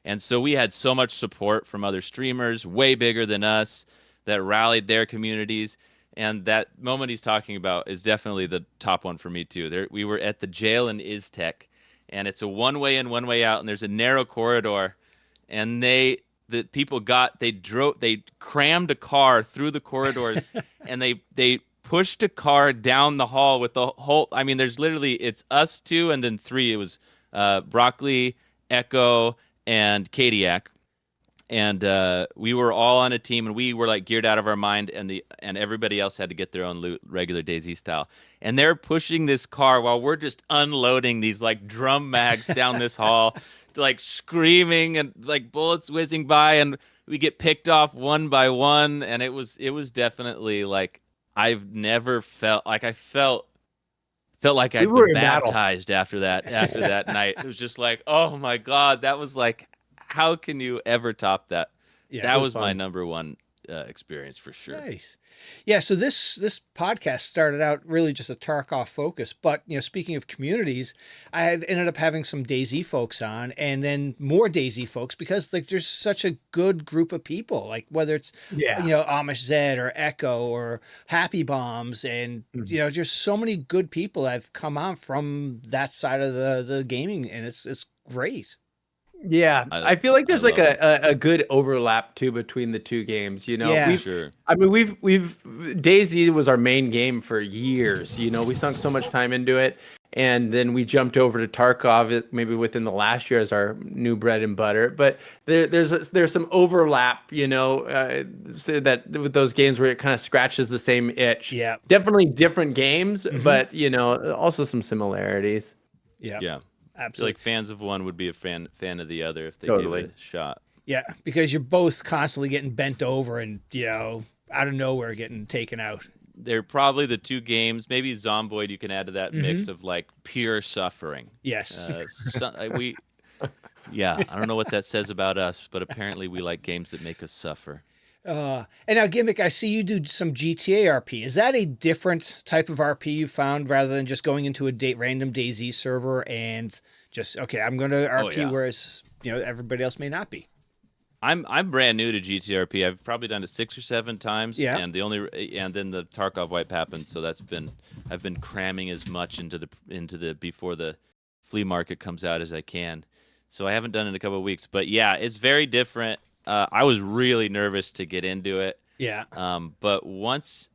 Speaker 1: And so we had so much support from other streamers way bigger than us that rallied their communities. And that moment he's talking about is definitely the top one for me too. We were at the jail in IzTech, and it's a one-way in, one-way out, and there's a narrow corridor, and the people they crammed a car through the corridors, and they pushed a car down the hall with the whole. I mean, there's literally, it's us two and then three. It was Brocli, Echo, and Kadiac. And we were all on a team, and we were like geared out of our mind, and everybody else had to get their own loot, regular DayZ style. And they're pushing this car while we're just unloading these like drum mags down this hall, like screaming and like bullets whizzing by, and we get picked off one by one. And it was definitely like, I've never felt like felt like I'd been baptized after that night. It was just like, oh my God, that was like, how can you ever top that?
Speaker 3: Yeah,
Speaker 1: that was my number one experience for sure.
Speaker 3: Nice. Yeah, so this podcast started out really just a Tarkov focus, but speaking of communities, I've ended up having some DayZ folks on, and then more DayZ folks, because like there's such a good group of people, like whether it's Amish Zed or Echo or Happy Bombs, and just so many good people that have come on from that side of the gaming, and it's great.
Speaker 2: Yeah, I feel like
Speaker 1: I
Speaker 2: there's like
Speaker 1: love 'em.
Speaker 2: a good overlap too between the two games. You know,
Speaker 3: Yeah.
Speaker 1: Sure.
Speaker 2: I mean, we've DayZ was our main game for years. You know, we sunk so much time into it, and then we jumped over to Tarkov maybe within the last year as our new bread and butter. But there's some overlap. You know, so that with those games where it kind of scratches the same itch.
Speaker 3: Yeah.
Speaker 2: Definitely different games,
Speaker 3: Mhm.
Speaker 2: but you know, also some similarities.
Speaker 3: Yeah.
Speaker 1: Yeah. I feel
Speaker 3: Absolutely.
Speaker 1: like fans of one would be a fan of the other if they gave
Speaker 2: Totally.
Speaker 1: it a shot.
Speaker 3: Yeah, because you're both constantly getting bent over and, out of nowhere getting taken out.
Speaker 1: They're probably the two games. Maybe Zomboid you can add to that
Speaker 3: Mm-hmm.
Speaker 1: mix of like pure suffering.
Speaker 3: Yes.
Speaker 1: Yeah, I don't know what that says about us, but apparently we like games that make us suffer.
Speaker 3: And now, Gimmick, I see you do some GTA RP. Is that a different type of RP you found rather than just going into a random DayZ server and just, okay, I'm going to RP,
Speaker 1: yeah.
Speaker 3: whereas, everybody else may not be?
Speaker 1: I'm brand new to GTRP. I've probably done it 6 or 7 times,
Speaker 3: Yeah.
Speaker 1: and then the Tarkov wipe happened, so I've been cramming as much into the before the flea market comes out as I can. So I haven't done it in a couple of weeks, but yeah, it's very different. I was really nervous to get into it.
Speaker 3: Yeah.
Speaker 1: But once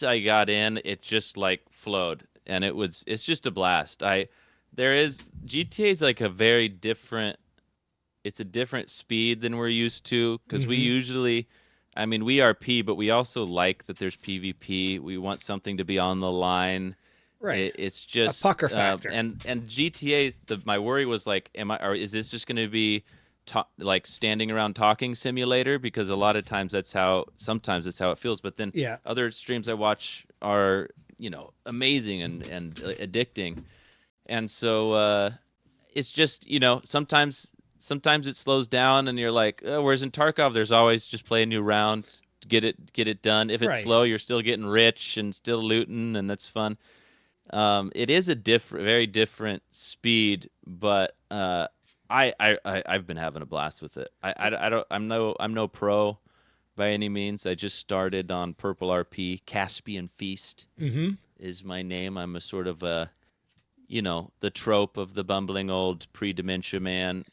Speaker 1: I got in, it just like flowed, and it's just a blast. GTA is like a very different. It's a different speed than we're used to because we usually, I mean, we RP, but we also like that there's PvP. We want something to be on the line.
Speaker 3: Right.
Speaker 1: It's just
Speaker 3: A pucker factor.
Speaker 1: And GTA, my worry was like, is this just going to be like standing around talking simulator? Because a lot of times sometimes that's how it feels. But then
Speaker 3: Yeah.
Speaker 1: other streams I watch are amazing and addicting, and so it's just sometimes it slows down and you're like, oh, whereas in Tarkov, there's always just play a new round, get it done. If it's
Speaker 3: Right.
Speaker 1: slow, you're still getting rich and still looting, and that's fun. It is a very different speed, but I've been having a blast with it. I'm no pro by any means. I just started on Purple RP. Caspian Feast is my name. I'm a sort of a the trope of the bumbling old pre-dementia man.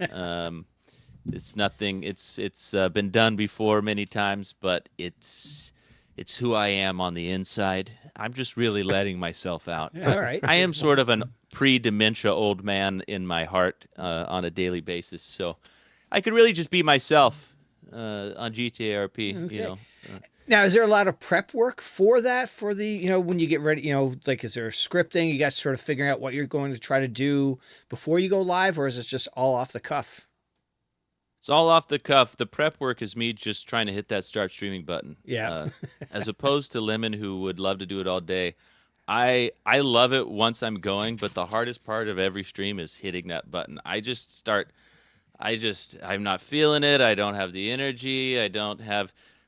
Speaker 1: It's nothing. It's been done before many times, but it's who I am on the inside. I'm just really letting myself out.
Speaker 3: All right.
Speaker 1: I am sort of an pre-dementia old man in my heart on a daily basis, so I could really just be myself on GTA RP.
Speaker 3: Okay. Now, is there a lot of prep work for that? For the, when you get ready, like, is there scripting? You guys sort of figuring out what you're going to try to do before you go live, or is it just all off the cuff?
Speaker 1: It's all off the cuff. The prep work is me just trying to hit that start streaming button.
Speaker 3: Yeah.
Speaker 1: As opposed to Lemon, who would love to do it all day. I love it once I'm going, but the hardest part of every stream is hitting that button. I'm not feeling it. I don't have the energy.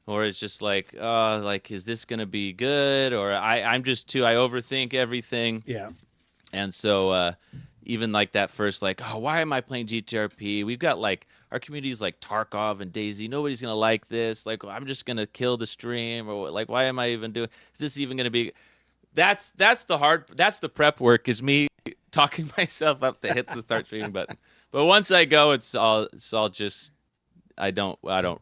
Speaker 1: Or it's just like, is this going to be good? Or I overthink everything.
Speaker 3: Yeah.
Speaker 1: And so even like that first, like, oh, why am I playing GTRP? We've got like, our community's like Tarkov and DayZ. Nobody's going to like this. Like, I'm just going to kill the stream. Or like, why am I even doing, is this even going to be, that's the prep work is me talking myself up to hit the start streaming button. But once I go, it's all just, I don't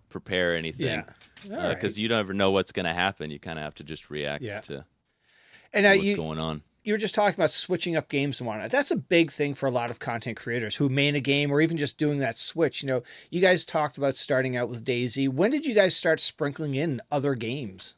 Speaker 1: prepare anything.
Speaker 3: Yeah.
Speaker 1: Because you don't ever know what's going to happen. You kind of have to just react to
Speaker 3: and now
Speaker 1: what's going on.
Speaker 3: You were just talking about switching up games and whatnot. That's a big thing for a lot of content creators who main a game or even just doing that switch. You guys talked about starting out with DayZ. When did you guys start sprinkling in other games?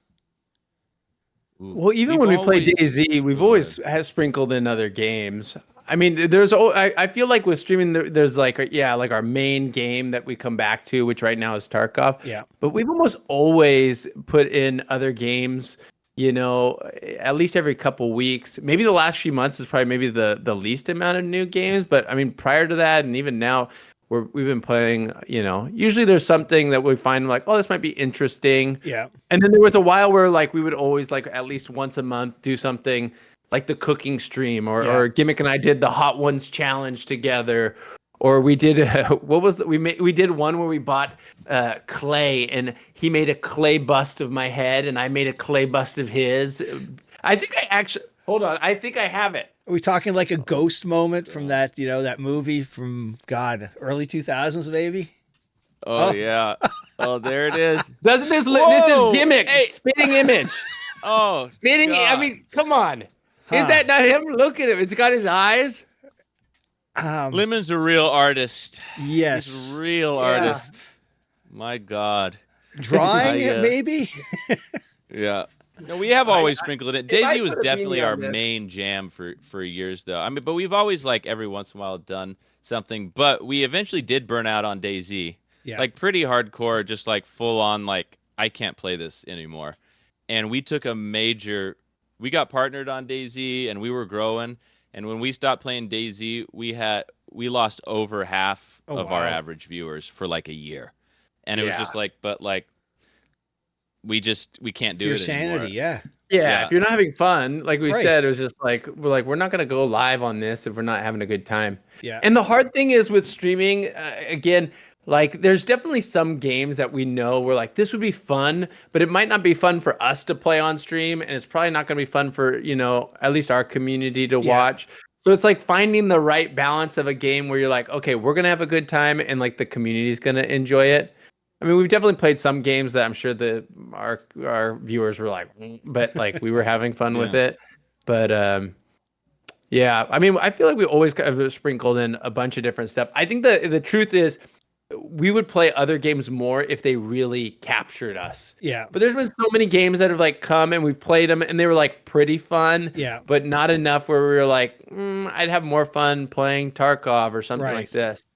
Speaker 2: Well, even when we played DayZ, we've always had sprinkled in other games. I mean, I feel like with streaming, there's like our main game that we come back to, which right now is Tarkov.
Speaker 3: Yeah.
Speaker 2: But we've almost always put in other games, at least every couple weeks. Maybe the last few months is probably maybe the least amount of new games. But I mean, prior to that, and even now, we've been playing, usually there's something that we find like, oh, this might be interesting.
Speaker 3: Yeah.
Speaker 2: And then there was a while where like we would always like at least once a month do something like the cooking stream or Gimmick and I did the Hot Ones challenge together, or we did we did one where we bought clay and he made a clay bust of my head and I made a clay bust of his. I think I have it.
Speaker 3: Are we talking like a ghost moment from that, that movie from God, early 2000s maybe?
Speaker 1: Oh, yeah. Oh, there it is.
Speaker 2: Doesn't this this is
Speaker 1: Whoa!
Speaker 2: Gimmick
Speaker 1: Hey!
Speaker 2: spitting image?
Speaker 1: Oh,
Speaker 2: Spitting. I
Speaker 1: God.
Speaker 2: mean, come on.
Speaker 3: Huh.
Speaker 2: Is that not him? Look at him. It's got his eyes.
Speaker 1: Lemon's a real artist.
Speaker 3: Yes.
Speaker 1: He's a real
Speaker 2: Yeah.
Speaker 1: artist. My God.
Speaker 3: Drawing maybe?
Speaker 1: Yeah. No, we have always sprinkled it.
Speaker 2: if I
Speaker 1: DayZ was
Speaker 2: put a
Speaker 1: definitely
Speaker 2: beanie on
Speaker 1: our
Speaker 2: this-
Speaker 1: main jam for years, though. I mean, but we've always, like, every once in a while done something. But we eventually did burn out on DayZ.
Speaker 3: Yeah.
Speaker 1: Like, pretty hardcore, just, like, full-on, like, I can't play this anymore. And we took a major... We got partnered on DayZ, and we were growing. And when we stopped playing DayZ, we lost over half of our average viewers for, like, a year. And it was just like, but, like, we can't do
Speaker 3: Pure
Speaker 1: it anymore.
Speaker 3: sanity, yeah.
Speaker 2: Yeah, if you're not having fun, like we
Speaker 3: Right.
Speaker 2: said, it was just like we're not gonna go live on this if we're not having a good time.
Speaker 3: Yeah.
Speaker 2: And the hard thing is with streaming, again, like there's definitely some games that we know we're like this would be fun, but it might not be fun for us to play on stream, and it's probably not gonna be fun for at least our community to watch. So it's like finding the right balance of a game where you're like, okay, we're gonna have a good time, and like the community's gonna enjoy it. I mean, we've definitely played some games that I'm sure our viewers were like, but like we were having fun with it. But yeah, I mean, I feel like we always kind of sprinkled in a bunch of different stuff. I think the truth is, we would play other games more if they really captured us.
Speaker 3: Yeah.
Speaker 2: But there's been so many games that have like come and we've played them and they were like pretty fun.
Speaker 3: Yeah.
Speaker 2: But not enough where we were like, I'd have more fun playing Tarkov or something like this.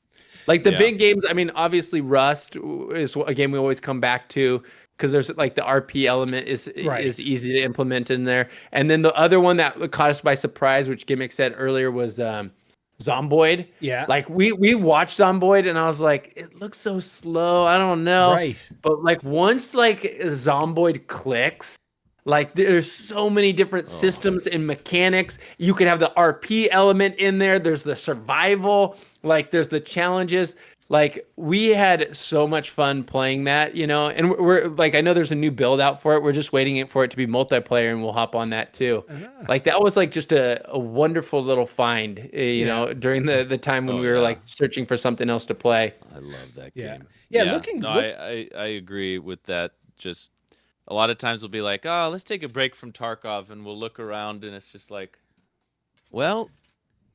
Speaker 2: Like the big games, I mean, obviously Rust is a game we always come back to because there's like the RP element is easy to implement in there. And then the other one that caught us by surprise, which Gimmick said earlier, was Zomboid.
Speaker 3: Yeah.
Speaker 2: Like we watched Zomboid and I was like, it looks so slow. I don't know.
Speaker 3: Right.
Speaker 2: But like once like Zomboid clicks, like there's so many different systems and mechanics. You could have the RP element in there. There's the survival, like there's the challenges. Like we had so much fun playing that, and we're like, I know there's a new build out for it. We're just waiting for it to be multiplayer and we'll hop on that too. Like that was like just a wonderful little find, during the time when we were like searching for something else to play.
Speaker 1: I love that
Speaker 3: Yeah.
Speaker 1: game.
Speaker 3: Yeah,
Speaker 1: I agree with that. Just a lot of times we'll be like, oh, let's take a break from Tarkov, and we'll look around, and it's just like, well,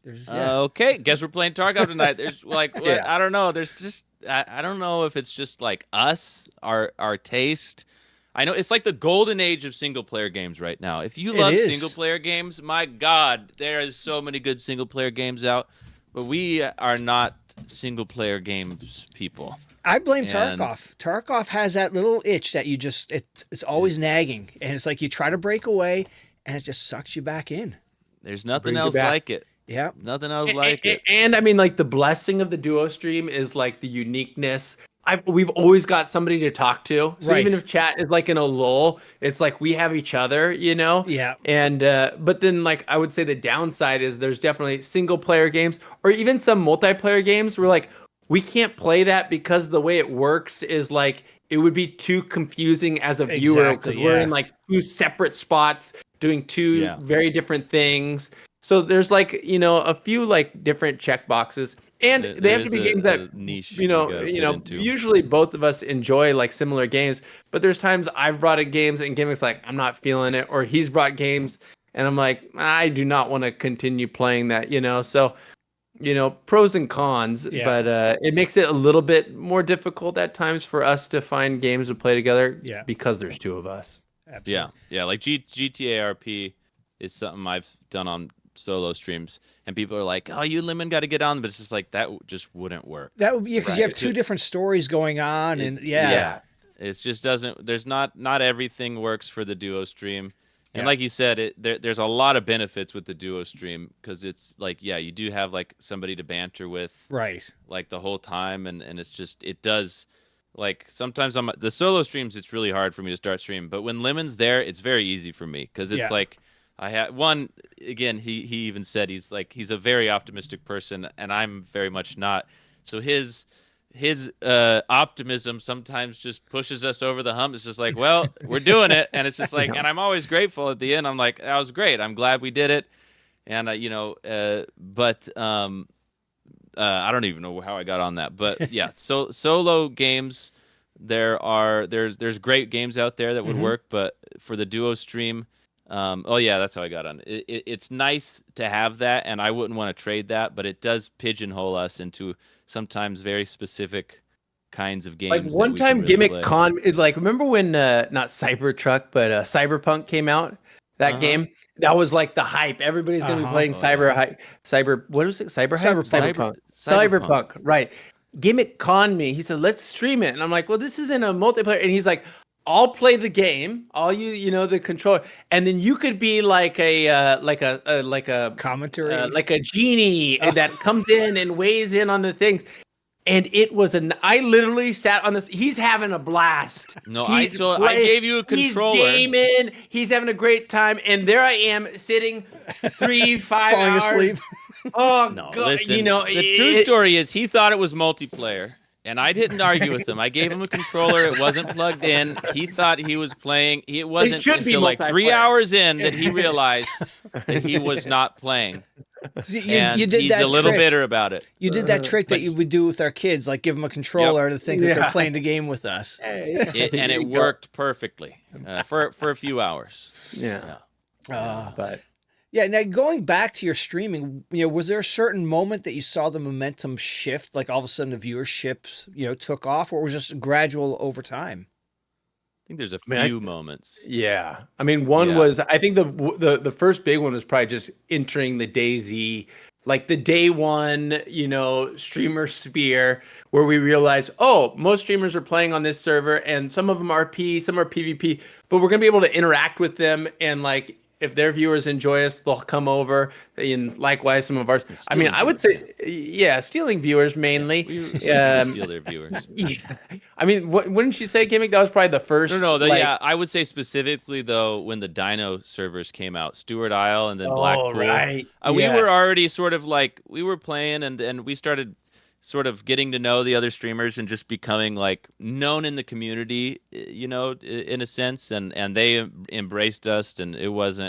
Speaker 3: There's
Speaker 1: okay, guess we're playing Tarkov tonight. There's like, what? I don't know. There's just, I don't know if it's just like us, our taste. I know it's like the golden age of single player games right now. If you love single player games, my God, there is so many good single player games out, but we are not single player games people.
Speaker 3: I blame Tarkov. Tarkov has that little itch that you just it's always nagging, and it's like you try to break away and it just sucks you back in.
Speaker 1: There's nothing else like it.
Speaker 3: Yeah.
Speaker 1: Nothing else like it.
Speaker 2: And I mean, like the blessing of the duo stream is like the uniqueness. We've always got somebody to talk to. So even if chat is like in a lull, it's like we have each other,
Speaker 3: Yeah.
Speaker 2: And but then like I would say the downside is there's definitely single player games or even some multiplayer games where like we can't play that because the way it works is like it would be too confusing as a viewer because we're in like two separate spots doing two very different things. So there's like, a few like different check boxes, and they have to be games that
Speaker 1: niche
Speaker 2: usually both of us enjoy like similar games, but there's times I've brought in games and Gimmick's like, I'm not feeling it, or he's brought games and I'm like, I do not want to continue playing that, so pros and cons, but it makes it a little bit more difficult at times for us to find games to play together because there's two of us.
Speaker 3: Absolutely.
Speaker 1: Yeah, like GTA RP is something I've done on solo streams, and people are like, oh, you and Lemon got to get on, but it's just like that just wouldn't work.
Speaker 3: That would be because you have two different stories going on, and
Speaker 1: it just doesn't. There's not everything works for the duo stream, and like you said, there's a lot of benefits with the duo stream because it's like you do have like somebody to banter with, like the whole time, and it's just it does. Like sometimes on the solo streams, it's really hard for me to start streaming, but when Lemon's there, it's very easy for me because it's like. I had one again. He even said he's a very optimistic person, and I'm very much not. So his optimism sometimes just pushes us over the hump. It's just like, well, we're doing it, and it's just like, and I'm always grateful at the end. I'm like, that was great. I'm glad we did it, and I don't even know how I got on that, but yeah, so solo games, there's great games out there that would work, but for the duo stream, oh yeah, that's how I got on. It's nice to have that, and I wouldn't want to trade that, but it does pigeonhole us into sometimes very specific kinds of
Speaker 2: Like
Speaker 1: games that
Speaker 2: one
Speaker 1: we can
Speaker 2: time,
Speaker 1: really
Speaker 2: Gimmick
Speaker 1: play.
Speaker 2: Con, like remember when not Cybertruck, but Cyberpunk came out? That game that was like the hype. Everybody's gonna be playing Cyber. What was it? Cyber hype?
Speaker 3: Cyberpunk.
Speaker 2: Cyberpunk. Right. Gimmick conned me. He said, "Let's stream it," and I'm like, "Well, this isn't a multiplayer." And he's like, "I'll play the game. All the controller, and then you could be like a
Speaker 3: Commentary.
Speaker 2: like a genie that comes in and weighs in on the things." And it was I literally sat on this. He's having a blast.
Speaker 1: No,
Speaker 2: I
Speaker 1: gave you a controller.
Speaker 2: He's gaming. He's having a great time. And there I am sitting 3-5
Speaker 3: Falling
Speaker 2: hours.
Speaker 3: asleep.
Speaker 2: Oh,
Speaker 1: No,
Speaker 2: God.
Speaker 1: listen, the true story is he thought it was multiplayer, and I didn't argue with him. I gave him a controller. It wasn't plugged in. He thought he was playing. It wasn't
Speaker 2: should be
Speaker 1: until like 3
Speaker 2: multiplayer.
Speaker 1: hours in that he realized that he was not playing.
Speaker 3: See,
Speaker 1: And
Speaker 3: you did
Speaker 1: he's
Speaker 3: that
Speaker 1: a little
Speaker 3: trick.
Speaker 1: bitter about it.
Speaker 3: You did that trick that you would do with our kids, like give them a controller to think that they're
Speaker 2: Yeah.
Speaker 3: playing the game with us.
Speaker 1: And it worked perfectly for a few hours.
Speaker 2: Yeah. But
Speaker 3: Yeah, now going back to your streaming, was there a certain moment that you saw the momentum shift, like all of a sudden the viewership, took off, or was it just gradual over time?
Speaker 1: I think there's a few moments.
Speaker 2: yeah, I mean, one was I think the first big one was probably just entering the DayZ, like the day one, streamer sphere, where we realized, oh, most streamers are playing on this server, and some of them are RP, some are PvP, but we're gonna be able to interact with them, and like if their viewers enjoy us, they'll come over, and likewise some of ours. I mean, I would say, stealing viewers mainly.
Speaker 1: We steal their viewers.
Speaker 2: Yeah. I mean, wouldn't you say, Gimmick? That was probably the first.
Speaker 1: Yeah, I would say specifically though when the Dino servers came out, Stewart Isle and then Blackpool.
Speaker 2: Right.
Speaker 1: We were already sort of like we were playing and we started sort of getting to know the other streamers and just becoming like known in the community, in a sense, and they embraced us, and it was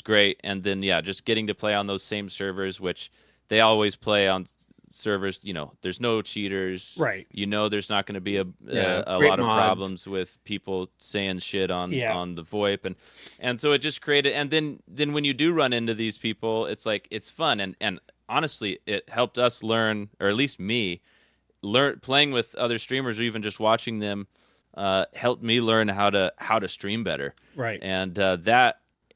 Speaker 1: great. And then just getting to play on those same servers, which they always play on servers, there's no cheaters,
Speaker 3: right?
Speaker 1: There's not going to be a lot of problems with people saying shit on the VoIP, and so it just created. And then when you do run into these people, it's like it's fun, and honestly, it helped us learn, or at least me, playing with other streamers, or even just watching them, helped me learn how to stream better,
Speaker 3: right?
Speaker 1: And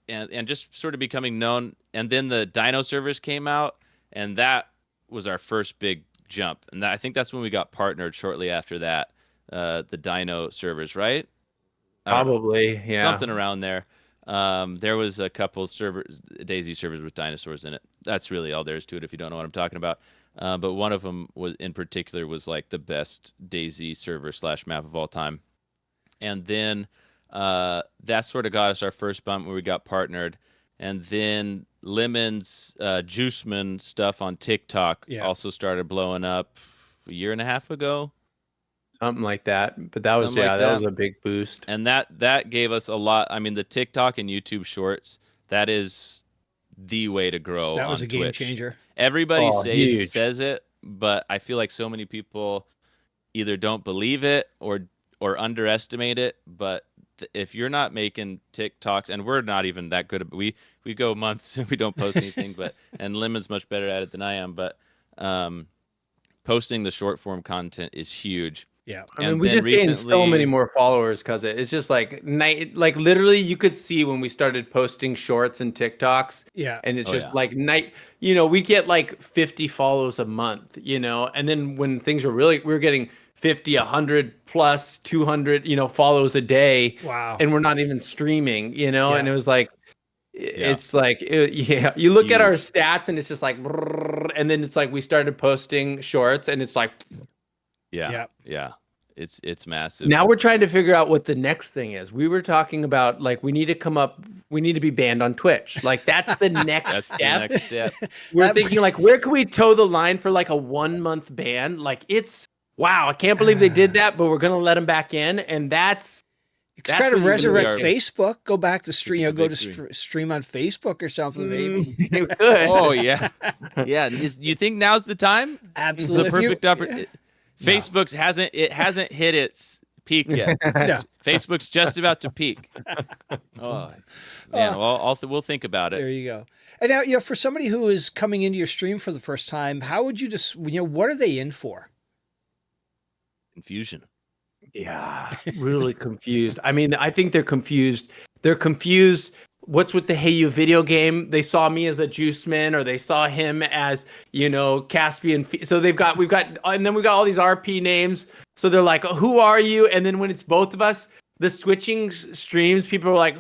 Speaker 1: and just sort of becoming known. And then the Dino servers came out, and that was our first big jump, and I think that's when we got partnered shortly after that. The Dino servers, right?
Speaker 2: Probably, yeah,
Speaker 1: something around there. There was a couple DayZ servers with dinosaurs in it. That's really all there is to it if you don't know what I'm talking about. But one of them was in particular was like the best DayZ server / map of all time. And then that sort of got us our first bump where we got partnered. And then Lemon's Juiceman stuff on TikTok also started blowing up a year and a half ago.
Speaker 2: Something like that. But that was that was a big boost.
Speaker 1: And that gave us a lot. I mean, the TikTok and YouTube Shorts, that is the way to grow.
Speaker 3: That was
Speaker 1: on
Speaker 3: a game
Speaker 1: Twitch.
Speaker 3: Changer.
Speaker 1: Everybody says it, but I feel like so many people either don't believe it or underestimate it. But if you're not making TikToks, and we're not even that good at, we go months and we don't post anything, and Lemon's much better at it than I am, but posting the short form content is huge.
Speaker 3: Yeah,
Speaker 2: I mean, we just gained so many more followers because it's just like like literally you could see when we started posting shorts and TikToks.
Speaker 3: Yeah,
Speaker 2: and it's like night. We get like 50 follows a month. And then when things were we were getting 50, 100 plus 200, follows a day.
Speaker 3: Wow,
Speaker 2: and we're not even streaming. And it was like. It's like you look at our stats and it's just like, and then it's like we started posting shorts and it's like.
Speaker 1: Yeah. It's massive.
Speaker 2: Now we're trying to figure out what the next thing is. We were talking about like we need to be banned on Twitch. Like that's the next step.
Speaker 1: The next step.
Speaker 2: We're thinking like where can we toe the line for like a 1 month ban? Like wow, I can't believe they did that, but we're gonna let them back in, and that's
Speaker 3: You could try to
Speaker 2: what you
Speaker 3: resurrect
Speaker 1: really are.
Speaker 3: Facebook. Go back to stream. You know, go to
Speaker 1: Victory.
Speaker 3: stream on Facebook or something. Maybe.
Speaker 2: You could.
Speaker 1: Oh yeah, yeah. You think now's the time?
Speaker 3: Absolutely.
Speaker 1: The
Speaker 3: If you-
Speaker 1: perfect opportunity. Facebook's hasn't hit its peak yet.
Speaker 3: No.
Speaker 1: Facebook's just about to peak. Oh man, well, we'll think about
Speaker 3: There
Speaker 1: it.
Speaker 3: you go. And now, you know, for somebody who is coming into your stream for the first time, how would you just, you know, what are they in for?
Speaker 1: Confusion.
Speaker 2: Yeah, really confused. I mean, I think they're confused. They're confused. What's with the Hey You video game? They saw me as a juice man, or they saw him as, you know, Caspian. So we've got, and then we've got all these RP names. So they're like, who are you? And then when it's both of us, the switching streams, people are like,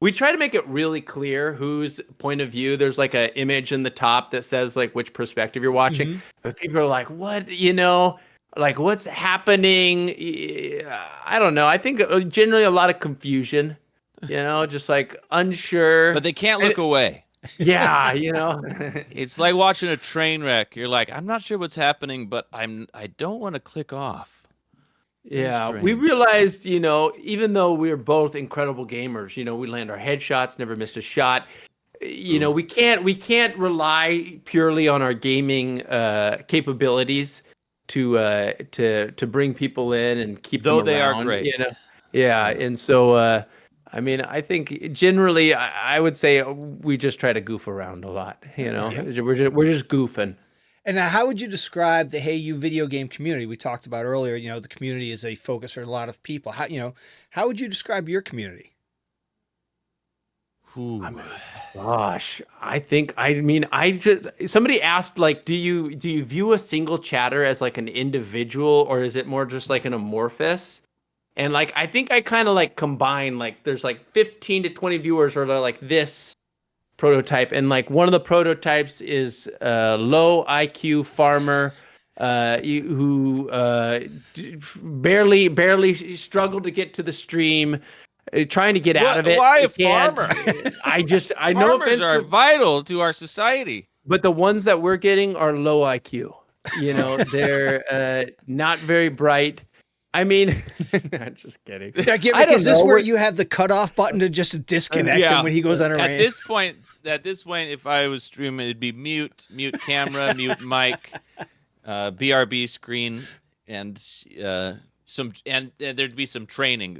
Speaker 2: we try to make it really clear whose point of view. There's like an image in the top that says like which perspective you're watching.
Speaker 3: Mm-hmm.
Speaker 2: But people are like, what, you know? Like, what's happening? I don't know. I think generally a lot of confusion, you know, just like unsure.
Speaker 1: But they can't look away.
Speaker 2: Yeah, you know.
Speaker 1: It's like watching a train wreck. You're like, I'm not sure what's happening, but I don't want to click off.
Speaker 2: Yeah,
Speaker 1: Strange.
Speaker 2: we realized, you know, even though we're both incredible gamers, you know, we land our headshots, never missed a shot. You know, we can't rely purely on our gaming capabilities to bring people in and keep
Speaker 1: Though
Speaker 2: them
Speaker 1: they are
Speaker 2: around,
Speaker 1: great.
Speaker 2: you know. Yeah, and so I mean, I think generally I would say we just try to goof around a lot, you know. We're just goofing.
Speaker 3: And now, how would you describe the Hey You video game community we talked about earlier? You know, the community is a focus for a lot of people. How would you describe your community?
Speaker 1: Ooh.
Speaker 2: Gosh, I just somebody asked like, do you view a single chatter as like an individual, or is it more just like an amorphous? And like, I think I kind of like combine, like there's like 15 to 20 viewers or like this prototype, and like one of the prototypes is low IQ farmer who barely struggled to get to the stream. Trying to get out of it.
Speaker 1: Why a
Speaker 2: He can't.
Speaker 1: farmer?
Speaker 2: I know
Speaker 1: Farmers
Speaker 2: offense,
Speaker 1: are vital to our society.
Speaker 2: but the ones that we're getting are low IQ. You know, they're not very bright. I mean, just kidding.
Speaker 3: Now,
Speaker 2: I don't
Speaker 3: is this
Speaker 2: know.
Speaker 3: where you have the cutoff button to just disconnect him when he goes on a
Speaker 1: At
Speaker 3: rant?
Speaker 1: this point, if I was streaming, it'd be mute camera, mute mic, BRB screen, and there'd be some training,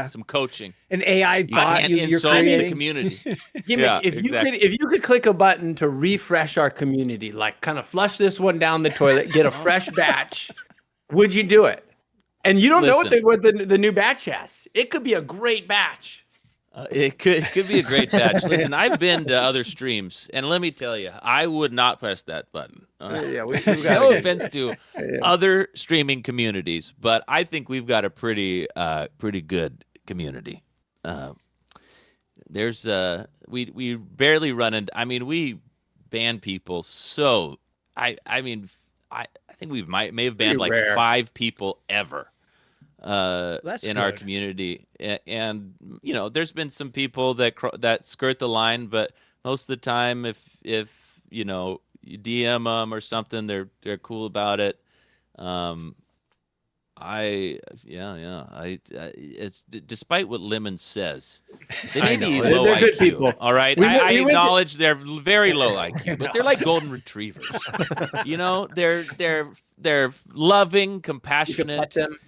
Speaker 1: some coaching.
Speaker 3: An AI
Speaker 1: You
Speaker 3: bot
Speaker 1: can't
Speaker 3: you're
Speaker 1: insult the
Speaker 3: creating.
Speaker 1: community.
Speaker 2: Gimmick,
Speaker 1: Yeah,
Speaker 2: if
Speaker 1: exactly.
Speaker 2: you could click a button to refresh our community, like kind of flush this one down the toilet, get a fresh batch, would you do it? And you don't know what the new batch has. It could be a great batch.
Speaker 1: It could be a great batch. Listen, I've been to other streams, and let me tell you, I would not press that button.
Speaker 2: We've got
Speaker 1: No offense to other streaming communities, but I think we've got a pretty good community. We barely run into. I mean, we ban people. So I think we may have banned like
Speaker 2: rare.
Speaker 1: 5 people ever.
Speaker 3: That's
Speaker 1: in our
Speaker 3: good.
Speaker 1: community, and there's been some people that skirt the line, but most of the time, if you DM them or something, they're cool about it. It's despite what Lemon says, they may be
Speaker 2: They're
Speaker 1: low
Speaker 2: good
Speaker 1: IQ.
Speaker 2: people.
Speaker 1: All right,
Speaker 2: We
Speaker 1: I
Speaker 2: went to-
Speaker 1: acknowledge they're very low IQ, but they're like golden retrievers. They're loving,
Speaker 2: You can
Speaker 1: compassionate.
Speaker 2: pet them.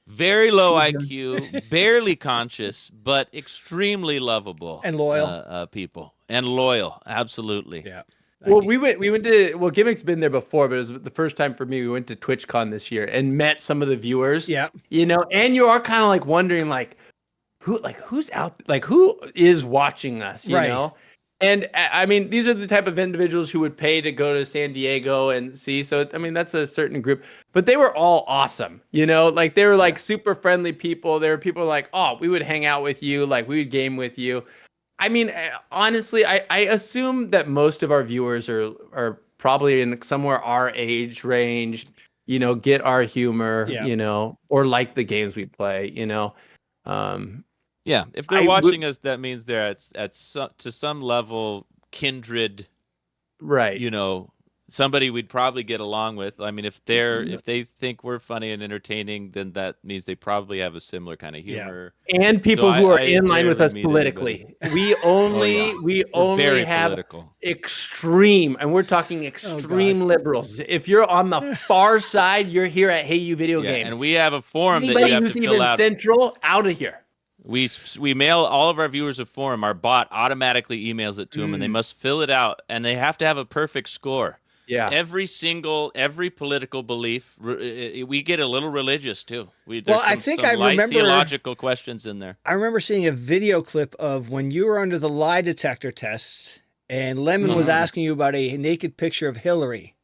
Speaker 1: Very low IQ, barely conscious, but extremely lovable
Speaker 3: And loyal.
Speaker 1: people, and loyal, absolutely.
Speaker 3: Yeah.
Speaker 2: Well, we went to Gimmick's been there before, but it was the first time for me. We went to TwitchCon this year and met some of the viewers.
Speaker 3: Yeah.
Speaker 2: And you are kind of like wondering who's out, like who is watching us, you
Speaker 3: Right.
Speaker 2: know? And I mean, these are the type of individuals who would pay to go to San Diego and see. So, I mean, that's a certain group, but they were all awesome, like they were like super friendly people. There were people like, oh, we would hang out with you. Like we would game with you. I mean, honestly, I assume that most of our viewers are probably in somewhere our age range, get our humor,
Speaker 3: Yeah.
Speaker 2: Or like the games we play,
Speaker 1: Yeah, if they're watching us, that means they're to some level kindred,
Speaker 2: right.
Speaker 1: somebody we'd probably get along with. I mean, if they think we're funny and entertaining, then that means they probably have a similar kind of humor.
Speaker 2: And
Speaker 1: So
Speaker 2: people who are
Speaker 1: I
Speaker 2: in line with
Speaker 1: rarely
Speaker 2: us
Speaker 1: meet anybody.
Speaker 2: politically. We only
Speaker 1: yeah.
Speaker 2: we
Speaker 1: We're
Speaker 2: only
Speaker 1: very
Speaker 2: have
Speaker 1: political.
Speaker 2: extreme, and we're talking extreme liberals. If you're on the far side, you're here at Hey You Video
Speaker 1: Yeah,
Speaker 2: Game.
Speaker 1: and we have a form that you
Speaker 2: Anybody
Speaker 1: have
Speaker 2: who's
Speaker 1: to fill
Speaker 2: even
Speaker 1: out.
Speaker 2: central, out of here.
Speaker 1: We mail all of our viewers a form. Our bot automatically emails it to them, and they must fill it out, and they have to have a perfect score.
Speaker 2: Yeah.
Speaker 1: Every political belief. We get a little religious too.
Speaker 3: Well, I think I
Speaker 1: light
Speaker 3: remember
Speaker 1: theological questions in there.
Speaker 3: I remember seeing a video clip of when you were under the lie detector test, and Lemon was asking you about a naked picture of Hillary.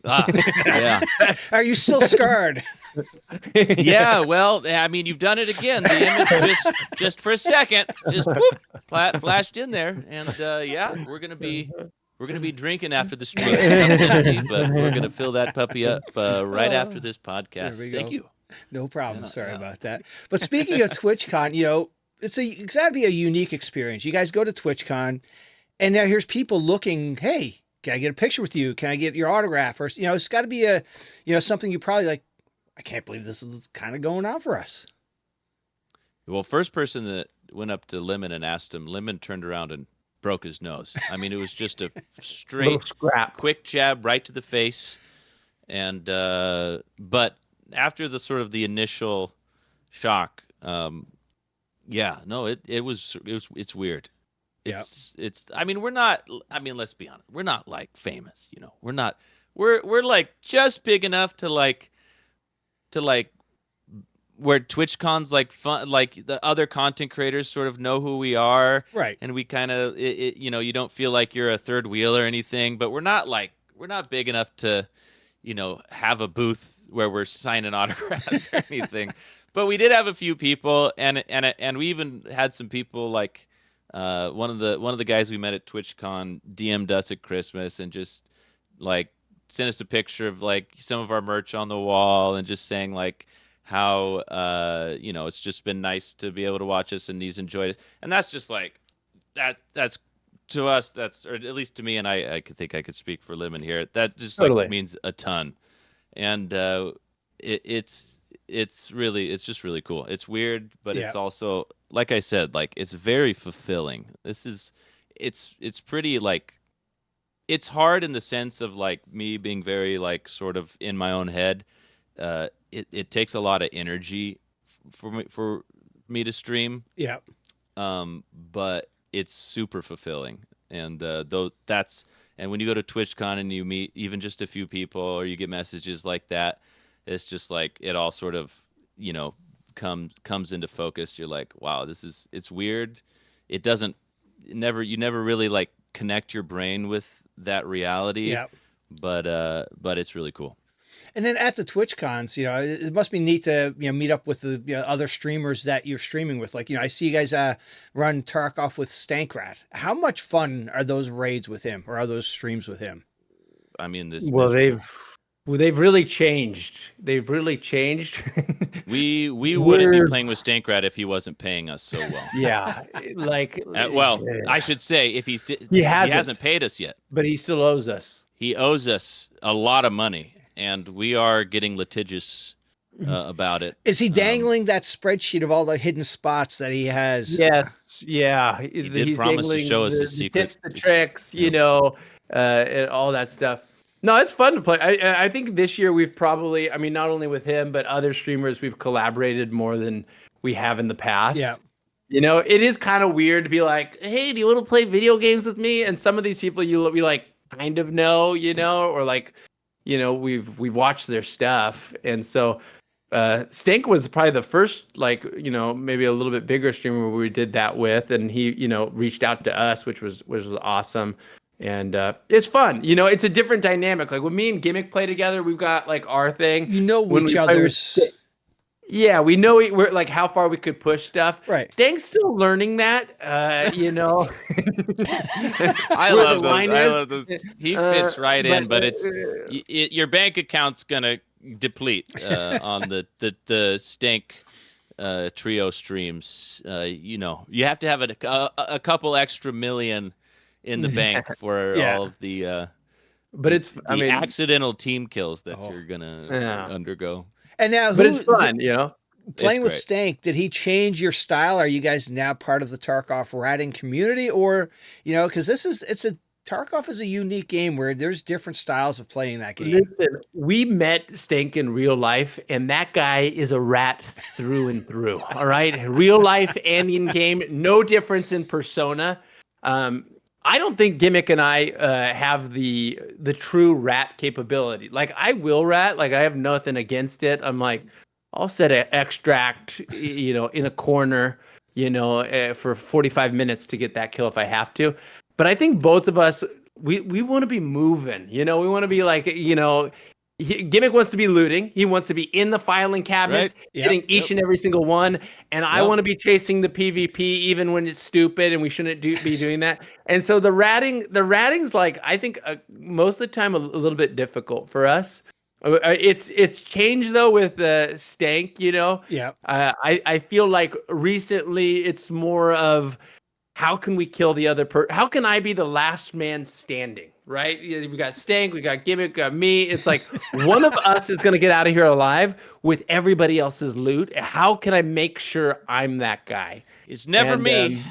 Speaker 1: Yeah.
Speaker 3: Are you still scarred?
Speaker 1: Yeah, well, I mean, you've done it again. The image just for a second, just whoop, flashed in there, and yeah, we're gonna be drinking after the stream becomes empty, but we're gonna fill that puppy up right after this podcast. Thank you.
Speaker 3: No problem. Sorry about that. But speaking of TwitchCon, you know, it's got to be a unique experience. You guys go to TwitchCon, and now here's people looking. Hey, can I get a picture with you? Can I get your autograph? Or you know, it's got to be something you probably like. I can't believe this is kind of going on for us.
Speaker 1: Well, first person that went up to Lemon and asked him, Lemon turned around and broke his nose. I mean, it was just a straight,
Speaker 2: scrap,
Speaker 1: quick jab right to the face. And but after the sort of the initial shock, yeah, no, it's weird. It's. I mean, we're not. I mean, let's be honest. We're not like famous. You know, we're not. We're like just big enough to like where TwitchCon's like fun, like the other content creators sort of know who we are,
Speaker 3: right?
Speaker 1: And we kind of, you know, you don't feel like you're a third wheel or anything, but we're not big enough to, you know, have a booth where we're signing autographs or anything. But we did have a few people, and we even had some people like one of the guys we met at TwitchCon DM'd us at Christmas and just like sent us a picture of like some of our merch on the wall and just saying like how you know, it's just been nice to be able to watch us and he's enjoyed it. And that's just like that's to us, that's, or at least to me, and I could think I could speak for Lemon here, that just like means a ton. And it's just really cool. It's weird, but it's also, like I said, like it's very fulfilling. It's pretty like, it's hard in the sense of like me being very like sort of in my own head. It takes a lot of energy for me to stream.
Speaker 3: Yeah.
Speaker 1: But it's super fulfilling. And and when you go to TwitchCon and you meet even just a few people or you get messages like that, it's just like it all sort of, you know, comes into focus. You're like, wow, it's weird. You never really like connect your brain with that reality.
Speaker 3: Yeah.
Speaker 1: But it's really cool.
Speaker 3: And then at the TwitchCons, you know, it must be neat to, you know, meet up with the other streamers that you're streaming with. Like, you know, I see you guys run Tarkov with Stankrat. How much fun are those raids with him, or are those streams with him?
Speaker 1: I mean,
Speaker 2: they've really changed. They've really changed.
Speaker 1: We wouldn't be playing with Stankrat if he wasn't paying us so well.
Speaker 2: Yeah, like
Speaker 1: I should say if he hasn't paid us yet,
Speaker 2: but he still owes us.
Speaker 1: He owes us a lot of money, and we are getting litigious about it.
Speaker 3: Is he dangling that spreadsheet of all the hidden spots that he has?
Speaker 2: Yeah.
Speaker 1: He did promise to show us his secret
Speaker 2: tips, the tricks, you know, and all that stuff. No, it's fun to play. I think this year we've probably, I mean, not only with him, but other streamers, we've collaborated more than we have in the past.
Speaker 3: Yeah.
Speaker 2: You know, it is kind of weird to be like, hey, do you want to play video games with me? And some of these people we like kind of know, you know, or like, you know, we've watched their stuff. And so Stank was probably the first, like, you know, maybe a little bit bigger streamer we did that with. And he, you know, reached out to us, which was awesome. And it's fun. You know, it's a different dynamic. Like when me and Gimmick play together, we've got like our thing.
Speaker 3: You know each other's.
Speaker 2: Yeah, we know we're like how far we could push stuff.
Speaker 3: Right.
Speaker 2: Stank's still learning that. You know.
Speaker 1: I love those. He fits right in, but it's your bank account's gonna deplete on the Stank trio streams. You know, you have to have a couple extra million in the bank for all of the
Speaker 2: But it's,
Speaker 1: the
Speaker 2: I mean,
Speaker 1: accidental team kills that
Speaker 3: Oh.
Speaker 1: you're gonna
Speaker 2: Yeah.
Speaker 1: undergo.
Speaker 3: And now,
Speaker 2: but it's fun, you know.
Speaker 3: playing
Speaker 1: It's
Speaker 3: with
Speaker 1: great.
Speaker 3: Stank, did he change your style? Are you guys now part of the Tarkov ratting community, or because Tarkov is a unique game where there's different styles of playing that game.
Speaker 2: Listen, we met Stank in real life, and that guy is a rat through and through. All right, real life and in game, no difference in persona. I don't think Gimmick and I have the true rat capability. Like, I will rat, like, I have nothing against it. I'm like, I'll set an extract, in a corner, for 45 minutes to get that kill if I have to. But I think both of us, we want to be moving, we want to be like, Gimmick wants to be looting. He wants to be in the filing cabinets,
Speaker 1: Right.
Speaker 2: getting each and every single one. And I want to be chasing the PvP even when it's stupid and we shouldn't be doing that. And so the ratting's like, I think most of the time a little bit difficult for us. It's changed though with Stank,
Speaker 3: Yeah.
Speaker 2: I feel like recently it's more of, how can we kill the other person? How can I be the last man standing? Right? We got Stank, we got Gimmick, we got me. It's like one of us is going to get out of here alive with everybody else's loot. How can I make sure I'm that guy?
Speaker 1: It's never me.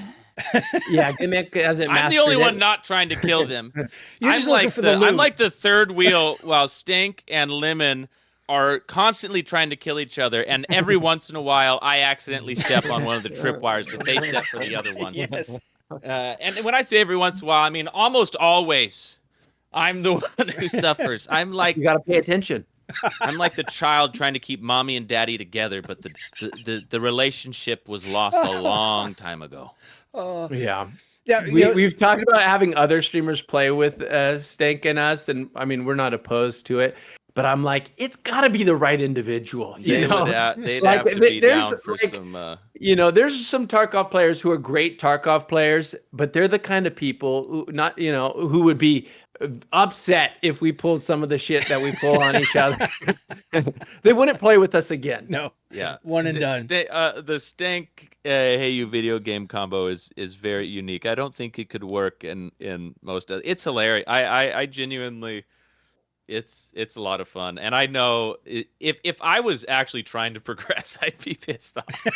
Speaker 2: Yeah, Gimmick hasn't.
Speaker 1: I'm the only one not trying to kill them.
Speaker 3: You're just looking for the loot.
Speaker 1: I'm like the third wheel, while Stank and Lemon are constantly trying to kill each other, and every once in a while, I accidentally step on one of the tripwires that they set for the other one.
Speaker 3: Yes.
Speaker 1: And when I say every once in a while, I mean almost always. I'm the one who suffers. I'm like,
Speaker 2: you got to pay attention.
Speaker 1: I'm like the child trying to keep mommy and daddy together, but the relationship was lost a long time ago.
Speaker 2: Yeah.
Speaker 3: Yeah,
Speaker 2: We've talked about having other streamers play with Stank and us, and I mean, we're not opposed to it. But I'm like, it's got to be the right individual.
Speaker 1: They'd have to be down for some.
Speaker 2: There's some Tarkov players who are great Tarkov players, but they're the kind of people who would be upset if we pulled some of the shit that we pull on each other. They wouldn't play with us again.
Speaker 3: No.
Speaker 1: Yeah.
Speaker 3: One and done.
Speaker 1: The Stank Hey You video game combo is very unique. I don't think it could work in most of it's hilarious. I genuinely. It's a lot of fun, and I know if I was actually trying to progress, I'd be pissed off.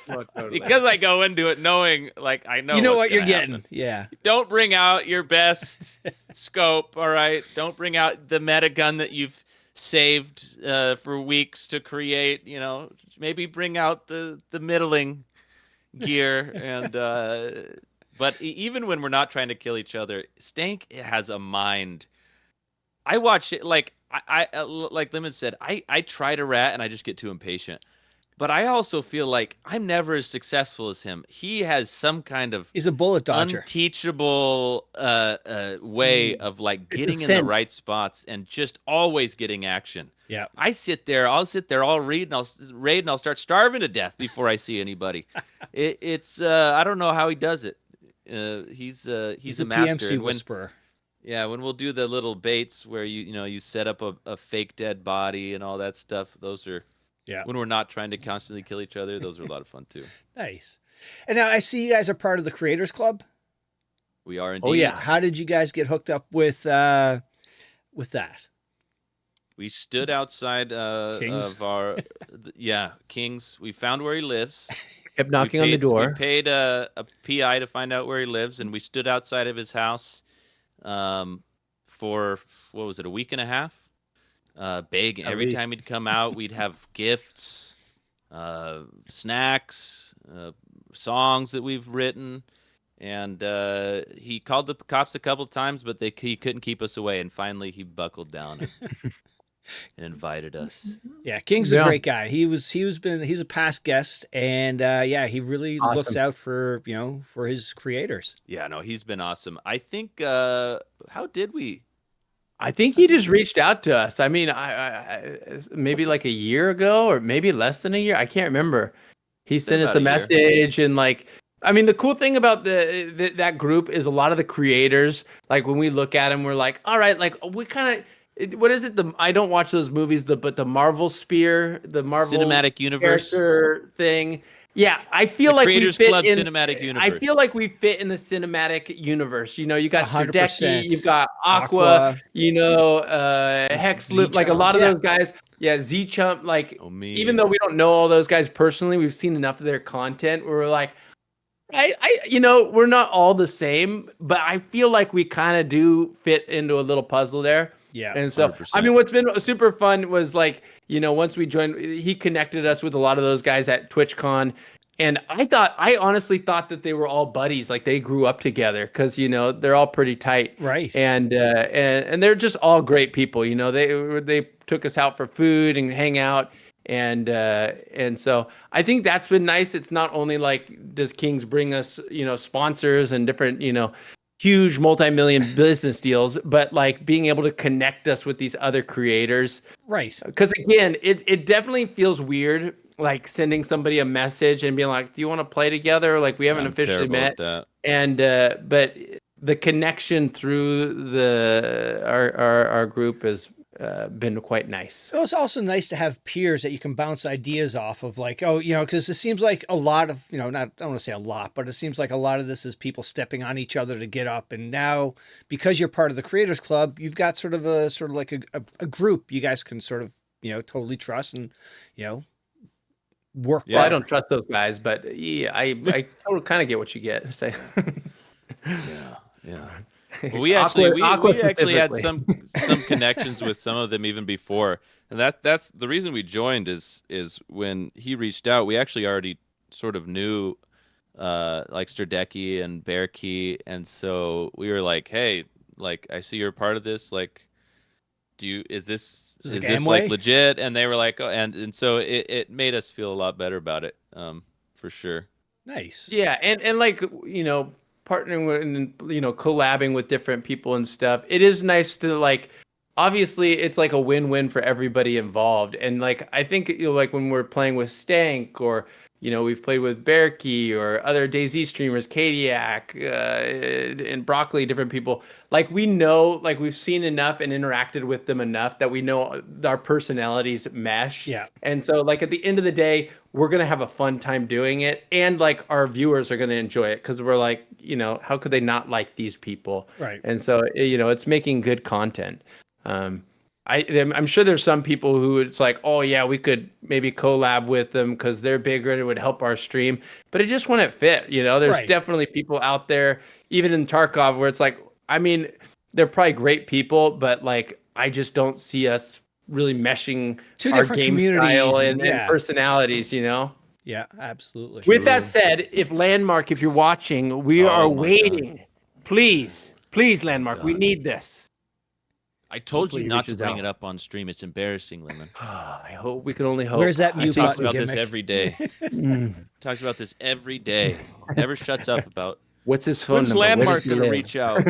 Speaker 1: But because I go into it knowing, like, I know
Speaker 3: what you're getting.
Speaker 1: Happen.
Speaker 3: Yeah.
Speaker 1: Don't bring out your best scope. All right. Don't bring out the meta gun that you've saved for weeks to create. Maybe bring out the middling gear and. But even when we're not trying to kill each other, Stank has a mind. I watch it like like Lemon said. I try to rat and I just get too impatient. But I also feel like I'm never as successful as him. He has some kind of
Speaker 3: he's a bullet dodger,
Speaker 1: unteachable way of like getting in the right spots and just always getting action.
Speaker 3: Yeah.
Speaker 1: I'll sit there, I'll read and I'll start starving to death before I see anybody. It's I don't know how he does it. He's a master.
Speaker 3: PMC whisperer.
Speaker 1: Yeah, when we'll do the little baits where you set up a fake dead body and all that stuff, those are when we're not trying to constantly kill each other, those are a lot of fun too.
Speaker 3: Nice. And now I see you guys are part of the Creators Club.
Speaker 1: We are indeed.
Speaker 2: Oh yeah.
Speaker 3: How did you guys get hooked up with that?
Speaker 1: We stood outside
Speaker 3: Kings?
Speaker 1: of our Kings. We found where he lives.
Speaker 2: Kept knocking on the door.
Speaker 1: We paid a PI to find out where he lives, and we stood outside of his house. For what was it, a week and a half? Begging every time he'd come out, we'd have gifts, snacks, songs that we've written, and he called the cops a couple times, but he couldn't keep us away, and finally he buckled down and invited us.
Speaker 3: Yeah, King's a great guy. He's a past guest, and he really looks out for for his creators.
Speaker 1: Yeah, no, he's been awesome. I think how did we?
Speaker 2: I think he just reached out to us. I mean, I maybe like a year ago, or maybe less than a year. I can't remember. He sent us a message, and like, I mean, the cool thing about that group is a lot of the creators. Like when we look at them, we're like, all right, like we kind of. What is it? I don't watch those movies, but the Marvel Sphere, the Marvel
Speaker 1: Cinematic Universe
Speaker 2: thing. Yeah, I feel
Speaker 1: The
Speaker 2: like we
Speaker 1: Creators
Speaker 2: fit
Speaker 1: Club
Speaker 2: in.
Speaker 1: cinematic
Speaker 2: I
Speaker 1: universe.
Speaker 2: feel like we fit in the cinematic universe. You know, you got
Speaker 3: 100%.
Speaker 2: Sterdeki, you've got Aqua,
Speaker 3: Aqua.
Speaker 2: you know, Hex, like a lot of those guys. Yeah, Z Chump. Like,
Speaker 1: Oh, me.
Speaker 2: even though we don't know all those guys personally, we've seen enough of their content where we're like, you know, we're not all the same, but I feel like we kind of do fit into a little puzzle there.
Speaker 3: Yeah.
Speaker 2: And so,
Speaker 1: 100%.
Speaker 2: I mean, what's been super fun was like, you know, once we joined, he connected us with a lot of those guys at TwitchCon. And I honestly thought that they were all buddies, like they grew up together because, you know, they're all pretty tight.
Speaker 3: Right.
Speaker 2: And they're just all great people. You know, they took us out for food and hang out. And so I think that's been nice. It's not only like, does Kings bring us, you know, sponsors and different, you know, huge multi-million business deals, but like being able to connect us with these other creators.
Speaker 3: Right.
Speaker 2: Because again, it definitely feels weird, like sending somebody a message and being like, do you want to play together? Like we haven't officially met. And but the connection through our group has been quite nice.
Speaker 3: Well, it's also nice to have peers that you can bounce ideas off of, like, oh, you know, because it seems like a lot of, you know, not, I don't want to say a lot, but it seems like a lot of this is people stepping on each other to get up. And now, because you're part of the Creators Club, you've got sort of like a group you guys can sort of, you know, totally trust and, you know, work.
Speaker 2: Yeah, well, I don't trust those guys, but yeah, I totally kind of get what you get. Say,
Speaker 1: yeah. Well, we actually had some connections with some of them even before, and that's the reason we joined is when he reached out, we actually already sort of knew like Sterdeki and Bearkey, and so we were like, hey, like I see you're part of this, like is this like legit? And they were like, oh, and so it made us feel a lot better about it, for sure.
Speaker 3: Nice.
Speaker 2: Yeah, and like, you know, partnering with and, you know, collabing with different people and stuff. It is nice to like, obviously it's like a win-win for everybody involved. And like, I think, you know, like when we're playing with Stank, or, you know, we've played with Bearkey or other DayZ streamers, Kadiac, and Brocli, different people. Like we know, like we've seen enough and interacted with them enough that we know our personalities mesh.
Speaker 3: Yeah.
Speaker 2: And so like at the end of the day, we're going to have a fun time doing it. And like our viewers are going to enjoy it because we're like, you know, how could they not like these people?
Speaker 3: Right.
Speaker 2: And so, you know, it's making good content. I'm sure there's some people who it's like, oh yeah, we could maybe collab with them because they're bigger and it would help our stream, but it just wouldn't fit. You know, there's definitely people out there, even in Tarkov, where it's like, I mean, they're probably great people, but like, I just don't see us really meshing our game style and personalities, you know?
Speaker 3: Yeah, absolutely.
Speaker 2: With that said, if Lvndmark, if you're watching, we are waiting. God. Please, Lvndmark, we need this.
Speaker 1: I told you not to bring it up on stream. It's embarrassing, Lemon.
Speaker 2: I hope we can only hope.
Speaker 3: Where's that mute button?
Speaker 1: Talks about this every day. Talks about this every day. Never shuts up about.
Speaker 2: What's his phone number?
Speaker 1: When's Lvndmark going to reach out?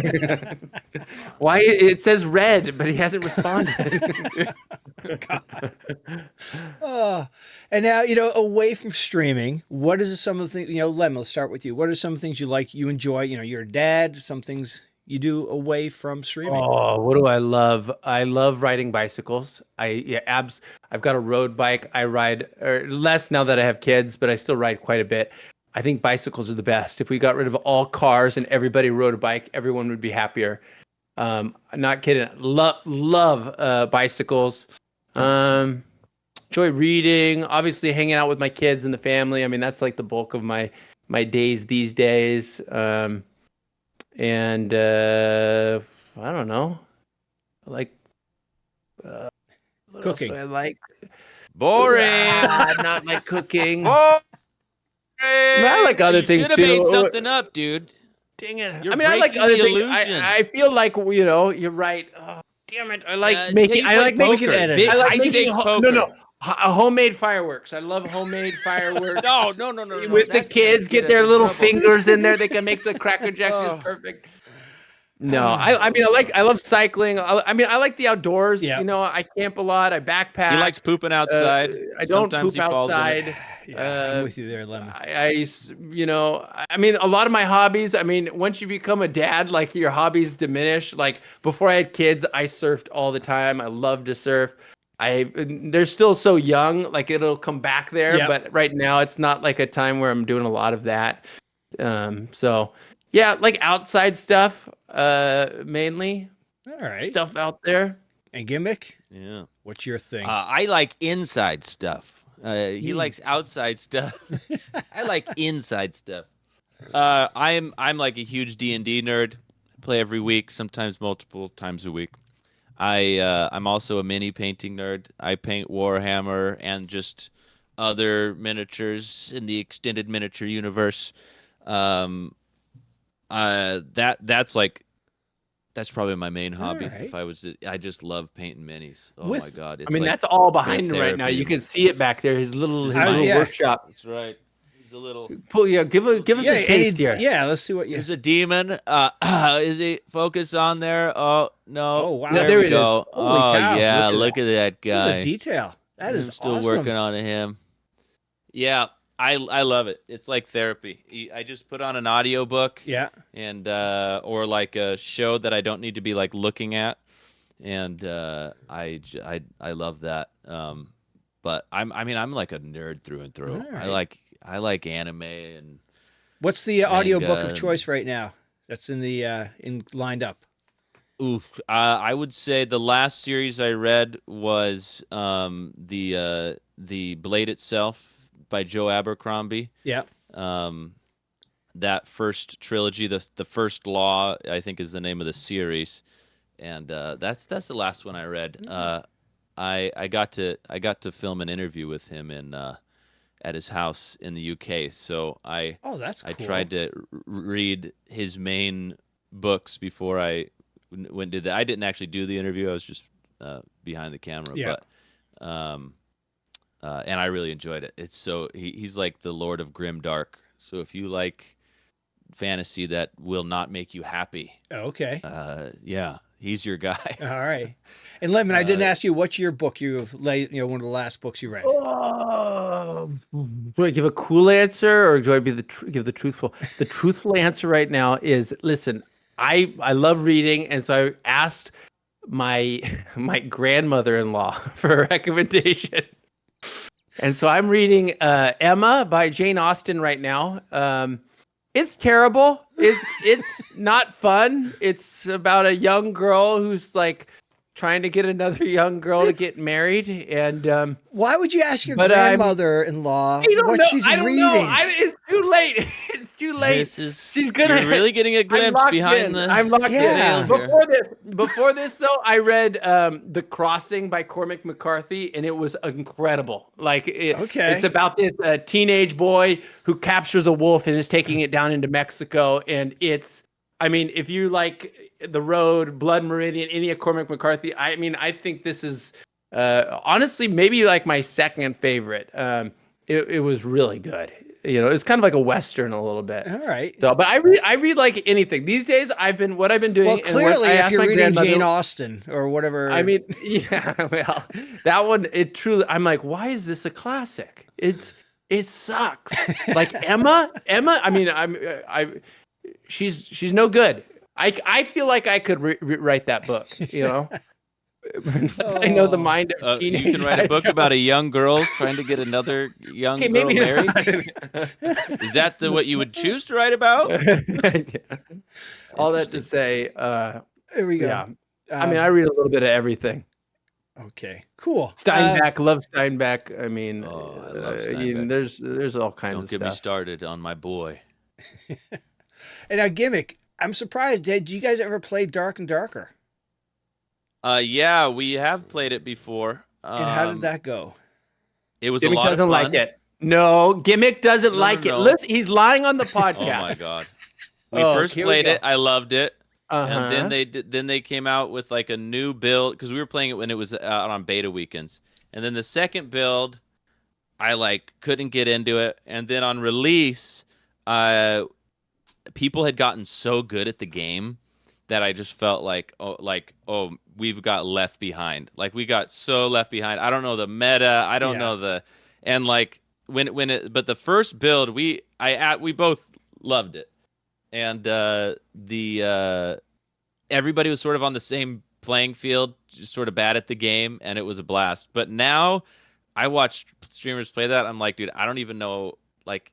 Speaker 2: Why it says red, but he hasn't responded.
Speaker 3: And now, you know, away from streaming, what is some of the things, you know, Lem, let's start with you. What are some things you like, you enjoy? You know, you're a dad, some things you do away from streaming.
Speaker 2: Oh, what do I love? I love riding bicycles. I've got a road bike. I ride less now that I have kids, but I still ride quite a bit. I think bicycles are the best. If we got rid of all cars and everybody rode a bike, everyone would be happier. Not kidding. Love bicycles. Enjoy reading. Obviously, hanging out with my kids and the family. I mean, that's like the bulk of my days these days. And I don't know. I like
Speaker 3: cooking.
Speaker 2: I like
Speaker 1: boring.
Speaker 2: Not like cooking.
Speaker 1: I
Speaker 2: like other things too.
Speaker 1: Should have made something up, dude.
Speaker 2: Dang it!
Speaker 1: You're
Speaker 2: I mean, I like other things. I feel like, you know, you're right. Oh, damn it! I like making. I like making
Speaker 3: edit.
Speaker 2: I like making
Speaker 1: poker.
Speaker 2: No. Homemade fireworks. I love homemade fireworks.
Speaker 1: No.
Speaker 2: With the kids, get their little fingers in there. They can make the Cracker Jacks just perfect. No, I mean, I love cycling. I mean, I like the outdoors.
Speaker 3: Yeah.
Speaker 2: You know, I camp a lot. I backpack.
Speaker 1: He likes pooping outside.
Speaker 2: I don't poop outside.
Speaker 3: I'm with you there, Lemon.
Speaker 2: You know, I mean, a lot of my hobbies, I mean, once you become a dad, like your hobbies diminish. Like before I had kids, I surfed all the time. I loved to surf. they're still so young, like it'll come back there,
Speaker 3: Yep.
Speaker 2: but right now it's not like a time where I'm doing a lot of that. So yeah, like outside stuff, mainly
Speaker 3: All right.
Speaker 2: stuff out there.
Speaker 3: And Gimmick,
Speaker 1: Yeah.
Speaker 3: what's your thing?
Speaker 1: I like inside stuff. He likes outside stuff. I like inside stuff. I'm like a huge D&D nerd. Play every week, sometimes multiple times a week. I'm also a mini painting nerd. I paint Warhammer and just other miniatures in the extended miniature universe. That's probably my main hobby.
Speaker 3: right.
Speaker 1: If I just love painting minis. Oh
Speaker 3: With-
Speaker 1: my god! It's
Speaker 2: I mean,
Speaker 1: like
Speaker 2: that's all
Speaker 1: full
Speaker 2: behind him right now.
Speaker 1: therapy.
Speaker 2: You can see it back there. His little
Speaker 3: Yeah.
Speaker 2: workshop.
Speaker 1: That's right. He's a little.
Speaker 2: Give us a taste here.
Speaker 3: Yeah, let's see what you.
Speaker 1: There's a demon. Is he focus on there? Oh no!
Speaker 3: Oh, wow.
Speaker 2: No,
Speaker 1: There
Speaker 2: there
Speaker 1: we
Speaker 2: it
Speaker 1: go.
Speaker 3: is. Holy
Speaker 1: Oh
Speaker 3: cow,
Speaker 1: yeah!
Speaker 2: look
Speaker 1: Look
Speaker 2: at
Speaker 1: at that
Speaker 3: Look
Speaker 1: guy.
Speaker 3: at the detail. That is
Speaker 1: I'm still
Speaker 3: awesome.
Speaker 1: working on him. Yeah, I love it. It's like therapy. I just put on an audiobook
Speaker 3: Yeah.
Speaker 1: and or like a show that I don't need to be like looking at, and I love that. But I'm like a nerd through and through.
Speaker 3: All right.
Speaker 1: I like anime and
Speaker 3: What's the audiobook of
Speaker 1: and-
Speaker 3: choice right now? That's in the in lined up.
Speaker 1: oof. I would say the last series I read was the Blade Itself by Joe Abercrombie.
Speaker 3: Yeah.
Speaker 1: That first trilogy, the First Law, I think is the name of the series, and that's the last one I read. I got to film an interview with him in at his house in the UK. So
Speaker 3: Oh, that's cool.
Speaker 1: I tried to read his main books before I went did that. I didn't actually do the interview. I was just behind the camera.
Speaker 3: Yeah.
Speaker 1: But and I really enjoyed it. It's so he's like the Lord of Grimdark. So if you like fantasy that will not make you happy,
Speaker 3: Okay.
Speaker 1: yeah, he's your guy.
Speaker 3: All right. And Lemon, I didn't ask you what's your book you've laid, one of the last books you read.
Speaker 2: Oh, do I give a cool answer or do I give the truthful? The truthful answer right now is listen. I love reading, and so I asked my grandmother-in-law for a recommendation, and so I'm reading Emma by Jane Austen right now. It's terrible. It's not fun. It's about a young girl who's like trying to get another young girl to get married, and
Speaker 3: Why would you ask your
Speaker 2: But I'm-
Speaker 3: grandmother-in-law
Speaker 2: I don't
Speaker 3: what
Speaker 2: know.
Speaker 3: she's
Speaker 2: I don't
Speaker 3: reading?
Speaker 2: know. It's too late. It's too late.
Speaker 1: This is
Speaker 2: She's gonna.
Speaker 1: You're really getting a
Speaker 2: I'm
Speaker 1: glimpse
Speaker 2: locked
Speaker 1: behind
Speaker 2: in.
Speaker 1: the.
Speaker 2: I'm locked
Speaker 3: Yeah.
Speaker 2: in.
Speaker 1: Here.
Speaker 2: Before this though, I read The Crossing by Cormac McCarthy, and it was incredible.
Speaker 3: Okay.
Speaker 2: It's about this teenage boy who captures a wolf and is taking it down into Mexico, and I mean, if you like The Road, Blood Meridian, any of Cormac McCarthy, I mean, I think this is honestly maybe like my second favorite. It was really good. It's kind of like a Western a little bit.
Speaker 3: All right.
Speaker 2: So, but I read like anything these days. what I've been doing.
Speaker 3: Well,
Speaker 2: and what
Speaker 3: clearly,
Speaker 2: I
Speaker 3: if
Speaker 2: asked
Speaker 3: you're
Speaker 2: my
Speaker 3: reading
Speaker 2: grandmother-
Speaker 3: Jane Austen or whatever.
Speaker 2: I mean, yeah, well, that one, it truly, I'm like, why is this a classic? It sucks. Like Emma, I mean, she's no good. I feel like I could write that book, I know the mind of
Speaker 1: You
Speaker 2: teenage.
Speaker 1: can write a book about a young girl trying to get another young
Speaker 2: Okay,
Speaker 1: girl
Speaker 2: maybe
Speaker 1: married.
Speaker 2: not.
Speaker 1: Is that what you would choose to write about?
Speaker 2: All that to say,
Speaker 3: There we go.
Speaker 2: yeah. I mean, I read a little bit of everything.
Speaker 3: Okay. Cool.
Speaker 2: Steinbeck, love Steinbeck. I mean,
Speaker 1: Oh, I love Steinbeck.
Speaker 2: There's all kinds
Speaker 1: Don't
Speaker 2: of
Speaker 1: get me
Speaker 2: stuff.
Speaker 1: started on my boy.
Speaker 3: And now, Gimmick, I'm surprised. Did you guys ever play Dark and Darker?
Speaker 1: Yeah, we have played it before.
Speaker 3: And how did that go?
Speaker 1: It was
Speaker 2: Gimmick
Speaker 1: a lot
Speaker 2: doesn't
Speaker 1: of fun.
Speaker 2: like it. No, Gimmick doesn't
Speaker 1: No,
Speaker 2: like
Speaker 1: no,
Speaker 2: it.
Speaker 1: no.
Speaker 2: Listen, he's lying on the podcast.
Speaker 1: Oh my god. We
Speaker 2: Oh,
Speaker 1: first
Speaker 2: here we
Speaker 1: played
Speaker 2: go.
Speaker 1: it. I loved it.
Speaker 2: Uh-huh.
Speaker 1: And then they came out with like a new build because we were playing it when it was out on beta weekends. And then the second build, I like couldn't get into it. And then on release, people had gotten so good at the game that I just felt like we've got left behind. Like we got so left behind. I don't know the meta. I don't know and like but the first build we both loved it. And everybody was sort of on the same playing field, just sort of bad at the game, and it was a blast. But now I watch streamers play that. I'm like, dude, I don't even know. Like,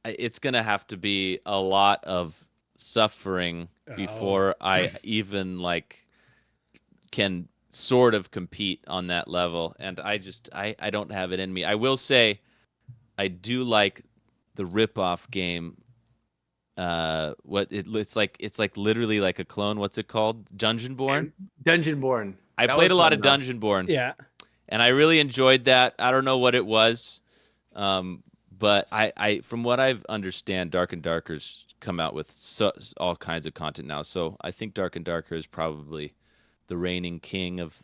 Speaker 1: it's gonna have to be a lot of suffering before I even like can sort of compete on that level. And I don't have it in me. I will say I do like the rip-off game. It's like literally like a clone. What's it called? Dungeonborn.
Speaker 2: Dungeonborn.
Speaker 1: I played a lot of Dungeonborn.
Speaker 3: Yeah.
Speaker 1: And I really enjoyed that. I don't know what it was, but I from what I understand, Dark and Darker's come out with all kinds of content now. So I think Dark and Darker is probably the reigning king of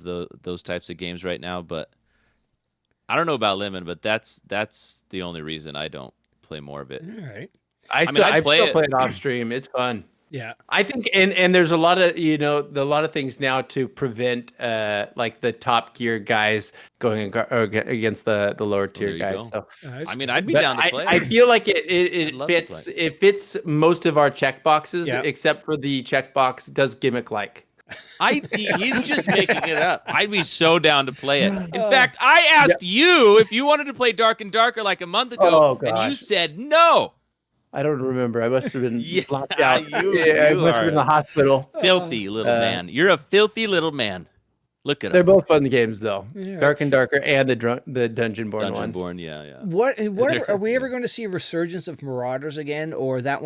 Speaker 1: those types of games right now. But I don't know about Lemon, but that's the only reason I don't play more of it.
Speaker 3: All right.
Speaker 2: I still play it off stream. It's fun.
Speaker 3: Yeah.
Speaker 2: I think, and there's a lot of, a lot of things now to prevent like the top gear guys going against the lower tier guys.
Speaker 1: Go.
Speaker 2: So
Speaker 1: I mean, I'd be down to play.
Speaker 2: I feel like it fits most of our checkboxes, except for the checkbox does Gimmick like.
Speaker 1: He's just making it up. I'd be so down to play it. In fact, I asked you if you wanted to play Dark and Darker like a month ago, and you said no.
Speaker 2: I don't remember. I must have been blocked out.
Speaker 1: I
Speaker 2: must have been in the hospital.
Speaker 1: Filthy little man. You're a filthy little man. Look at
Speaker 2: They're
Speaker 1: him.
Speaker 2: both fun games, though. Yeah. Dark and Darker and the Dungeonborn one.
Speaker 1: Dungeonborn, yeah.
Speaker 3: What are we ever going to see a resurgence of Marauders again, or that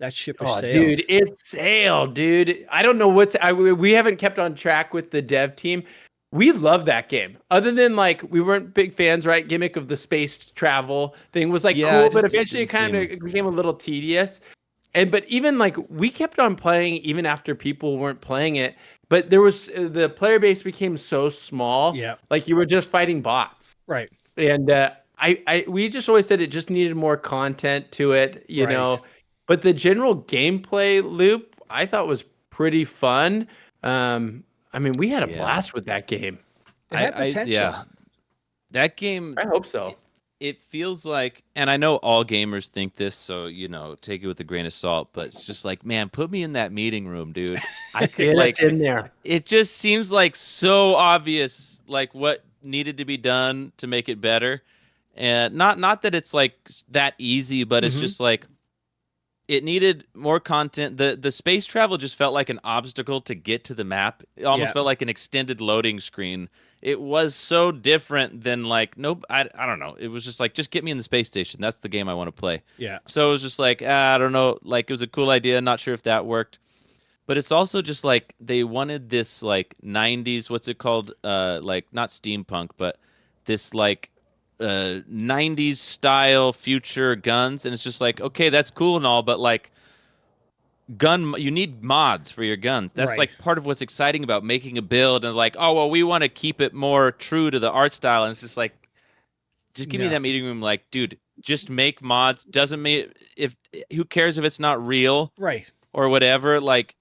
Speaker 3: ship has sailed?
Speaker 2: Dude, it's sailed, dude. I don't know we haven't kept on track with the dev team. We love that game. Other than like we weren't big fans, right? Gimmick of the space travel thing was like cool, but eventually it kind of became a little tedious. But even like we kept on playing even after people weren't playing it. But there was the player base became so small.
Speaker 3: Yeah,
Speaker 2: like you were just fighting bots,
Speaker 3: right?
Speaker 2: And we just always said it just needed more content to it, you know. But the general gameplay loop I thought was pretty fun. I mean, we had a blast with that game.
Speaker 3: It had potential.
Speaker 1: That game.
Speaker 2: I hope so.
Speaker 1: It feels like, and I know all gamers think this, so take it with a grain of salt. But it's just like, man, put me in that meeting room, dude. I could
Speaker 2: in there.
Speaker 1: It just seems like so obvious, like what needed to be done to make it better, and not that it's like that easy, but it's just like. It needed more content. The space travel just felt like an obstacle to get to the map. It almost felt like an extended loading screen. It was so different than like, nope, I don't know. It was just like, just get me in the space station. That's the game I want to play. Yeah. So it was just like, I don't know. Like, it was a cool idea. Not sure if that worked. But it's also just like, they wanted this like 90s, what's it called? Like, not steampunk, but this like, 90s style future guns, and it's just like, okay, that's cool and all, but like you need mods for your guns. That's like part of what's exciting about making a build, and like, oh well, we want to keep it more true to the art style, and it's just like, just give me that meeting room, like, dude, just make mods. Doesn't mean who cares if it's not real, right? Or whatever. Like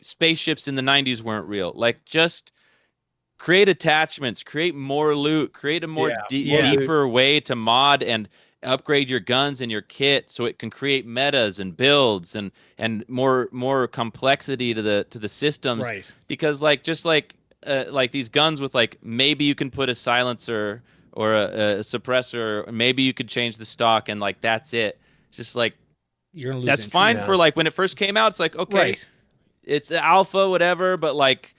Speaker 1: spaceships in the 90s weren't real. Like, just create attachments, create more loot, create a more deeper way to mod and upgrade your guns and your kit so it can create metas and builds and more complexity to the systems. Right. Because like these guns with like, maybe you can put a silencer or a suppressor, or maybe you could change the stock, and like that's it. It's just like, that's fine for like when it first came out. It's like, okay, it's alpha, whatever, but like,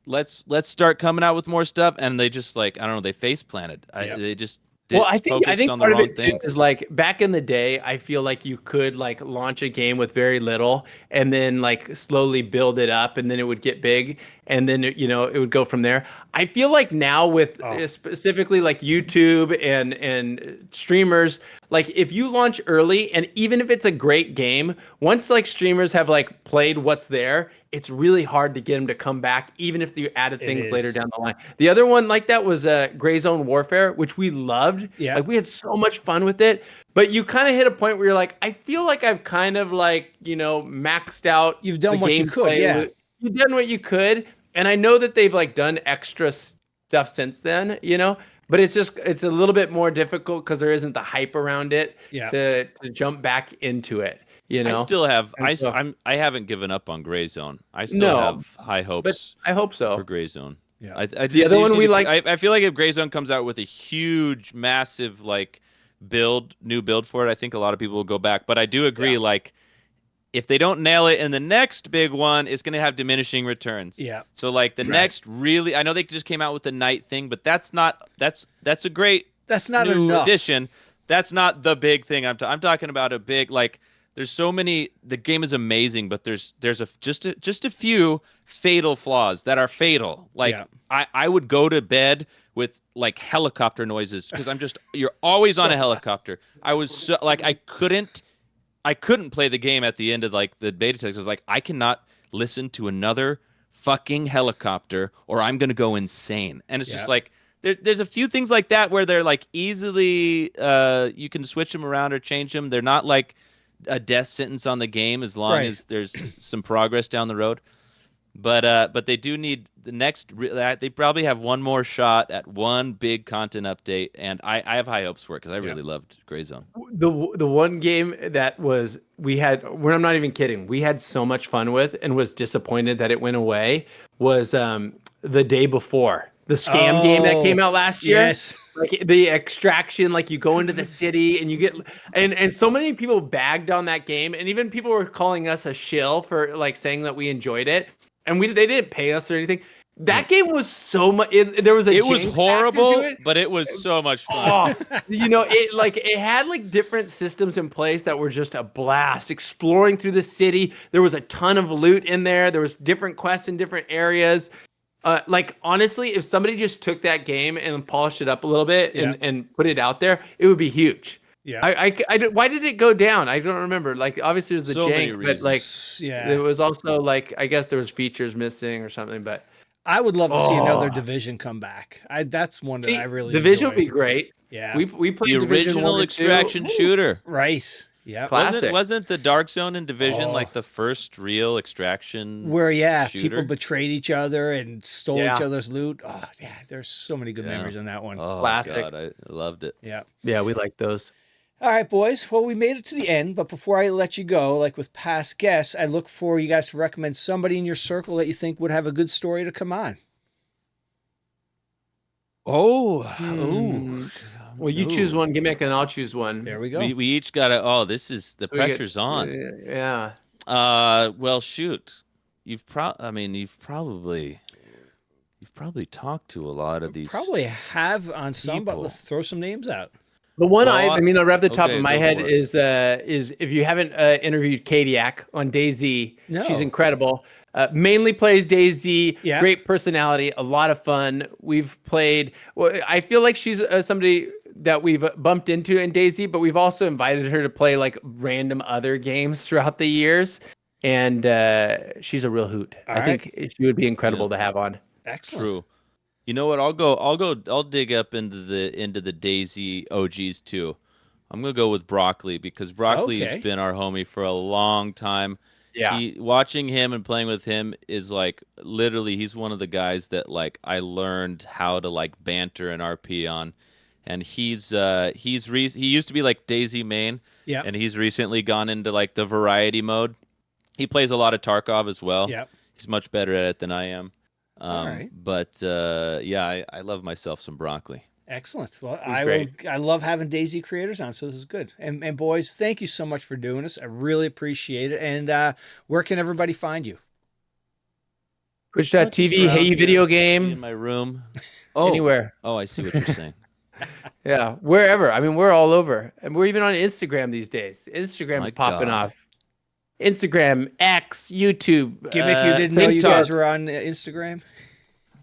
Speaker 1: let's start coming out with more stuff. And they just like, I don't know, they face planted. They just
Speaker 2: I think part of it too is like back in the day, I feel like you could like launch a game with very little and then like slowly build it up, and then it would get big, and then it would go from there. I feel like now with specifically like YouTube and streamers, like if you launch early, and even if it's a great game, once like streamers have like played what's there, it's really hard to get them to come back, even if you added things later down the line. The other one like that was Gray Zone Warfare, which we loved. Yeah, like we had so much fun with it. But you kind of hit a point where you're like, I feel like I've kind of like maxed out.
Speaker 3: You've done what you could. Yeah,
Speaker 2: you've done what you could, and I know that they've like done extra stuff since then. But it's a little bit more difficult because there isn't the hype around it to jump back into it. You know,
Speaker 1: I still have.
Speaker 2: And so-
Speaker 1: I haven't given up on Gray Zone. I still
Speaker 2: No,
Speaker 1: have high
Speaker 2: but
Speaker 1: hopes
Speaker 2: I hope so.
Speaker 1: for Gray Zone.
Speaker 3: Yeah.
Speaker 1: I
Speaker 2: The other one we like-
Speaker 1: I feel like if Gray Zone comes out with a huge, massive like new build for it, I think a lot of people will go back. But I do agree, like if they don't nail it in the next big one, it's going to have diminishing returns.
Speaker 3: Yeah.
Speaker 1: So like the next really, I know they just came out with the night thing, but that's a great
Speaker 3: That's not
Speaker 1: new
Speaker 3: enough.
Speaker 1: addition. That's not the big thing. I'm talking about a big like. There's so many. The game is amazing, but there's just a few fatal flaws that are fatal. Like I would go to bed with like helicopter noises because you're always on a helicopter. I was so, like I couldn't play the game at the end of like the beta test. I was like I cannot listen to another fucking helicopter or I'm gonna go insane. And it's just like there's a few things like that where they're like easily you can switch them around or change them. They're not like a death sentence on the game as long as there's some progress down the road. But they do need the next. They probably have one more shot at one big content update, and I have high hopes for it because I really loved Gray Zone.
Speaker 2: The one game that I'm not even kidding, we had so much fun with and was disappointed that it went away was the day before. The scam game that came out last year.
Speaker 3: Yes.
Speaker 2: Like the extraction, like you go into the city and you get and so many people bagged on that game, and even people were calling us a shill for like saying that we enjoyed it. And they didn't pay us or anything. That game was so much. There was
Speaker 1: it was horrible, but it was so much fun.
Speaker 2: It had like different systems in place that were just a blast. Exploring through the city, there was a ton of loot in there. There was different quests in different areas. Honestly, if somebody just took that game and polished it up a little bit and put it out there, it would be huge.
Speaker 3: Yeah.
Speaker 2: Why did it go down? I don't remember. Like obviously it was the jank, but like it was also like I guess there was features missing or something. But
Speaker 3: I would love to see another Division come back. That's one that I really
Speaker 2: Division
Speaker 3: enjoyed.
Speaker 2: would be great.
Speaker 3: Yeah.
Speaker 2: We played
Speaker 1: The
Speaker 2: Division
Speaker 1: original
Speaker 2: 1 and 2.
Speaker 1: extraction shooter.
Speaker 3: Right. Yeah.
Speaker 2: Classic.
Speaker 1: Wasn't the Dark Zone in Division like the first real extraction?
Speaker 3: Where
Speaker 1: shooter?
Speaker 3: people betrayed each other and stole each other's loot. Oh yeah, there's so many good memories on that one.
Speaker 1: Oh,
Speaker 2: Classic.
Speaker 1: God, I loved it.
Speaker 3: Yeah.
Speaker 2: Yeah, we like those.
Speaker 3: All right, boys. Well, we made it to the end, but before I let you go, like with past guests, I look for you guys to recommend somebody in your circle that you think would have a good story to come on.
Speaker 2: Well, you choose one gimmick and I'll choose one.
Speaker 3: There we go.
Speaker 1: We each got to. Oh, this is the pressure's on.
Speaker 2: Yeah.
Speaker 1: Well, shoot. You've probably talked to a lot of these.
Speaker 3: Probably have on some, but
Speaker 1: people.
Speaker 3: let's throw some names out.
Speaker 2: The one
Speaker 1: Well,
Speaker 2: right off the top
Speaker 1: okay,
Speaker 2: of my
Speaker 1: go
Speaker 2: head
Speaker 1: for it.
Speaker 2: is if you haven't interviewed Kadiac on DayZ,
Speaker 3: No.
Speaker 2: she's incredible. Mainly plays DayZ,
Speaker 3: Yeah.
Speaker 2: great personality, a lot of fun. We've played. Well, I feel like she's somebody that we've bumped into in DayZ, but we've also invited her to play like random other games throughout the years, and she's a real hoot. I think she would be incredible to have on.
Speaker 3: Excellent.
Speaker 1: True. You know what? I'll dig up into the DayZ OGs too. I'm gonna go with Brocli because Brocli's been our homie for a long time.
Speaker 2: Yeah.
Speaker 1: Watching him and playing with him is like literally he's one of the guys that like I learned how to like banter and RP on, and he used to be like DayZ main, and he's recently gone into like the variety mode. He plays a lot of Tarkov as well.
Speaker 3: Yeah.
Speaker 1: He's much better at it than I am.
Speaker 3: Right.
Speaker 1: But I love myself some Brocli.
Speaker 3: Excellent. Well,
Speaker 2: great.
Speaker 3: I love having DayZ creators on, so this is good. And boys, thank you so much for doing this. I really appreciate it. And where can everybody find you?
Speaker 2: Twitch.tv, hey video game.
Speaker 1: In my room.
Speaker 2: Anywhere.
Speaker 1: Oh, I see what you're saying.
Speaker 2: Yeah, wherever. I mean, we're all over. And we're even on Instagram these days. Instagram's popping off. Instagram, X, YouTube.
Speaker 3: Gimmick, you didn't know you
Speaker 2: TikTok.
Speaker 3: guys were on Instagram?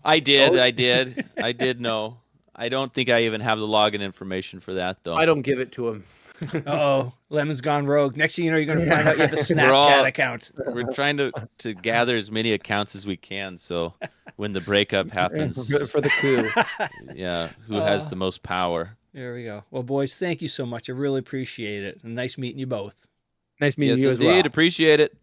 Speaker 1: I did know. I don't think I even have the login information for that though.
Speaker 2: I don't give it to him.
Speaker 3: Uh-oh, Lemon's gone rogue. Next thing you know, you're going to find out you have a Snapchat account.
Speaker 1: We're trying to gather as many accounts as we can, so when the breakup happens,
Speaker 2: for the coup.
Speaker 1: who has the most power?
Speaker 3: There we go. Well, boys, thank you so much. I really appreciate it. And nice meeting you both.
Speaker 2: Nice meeting
Speaker 1: Yes,
Speaker 2: you as
Speaker 1: indeed.
Speaker 2: well.
Speaker 1: Appreciate it.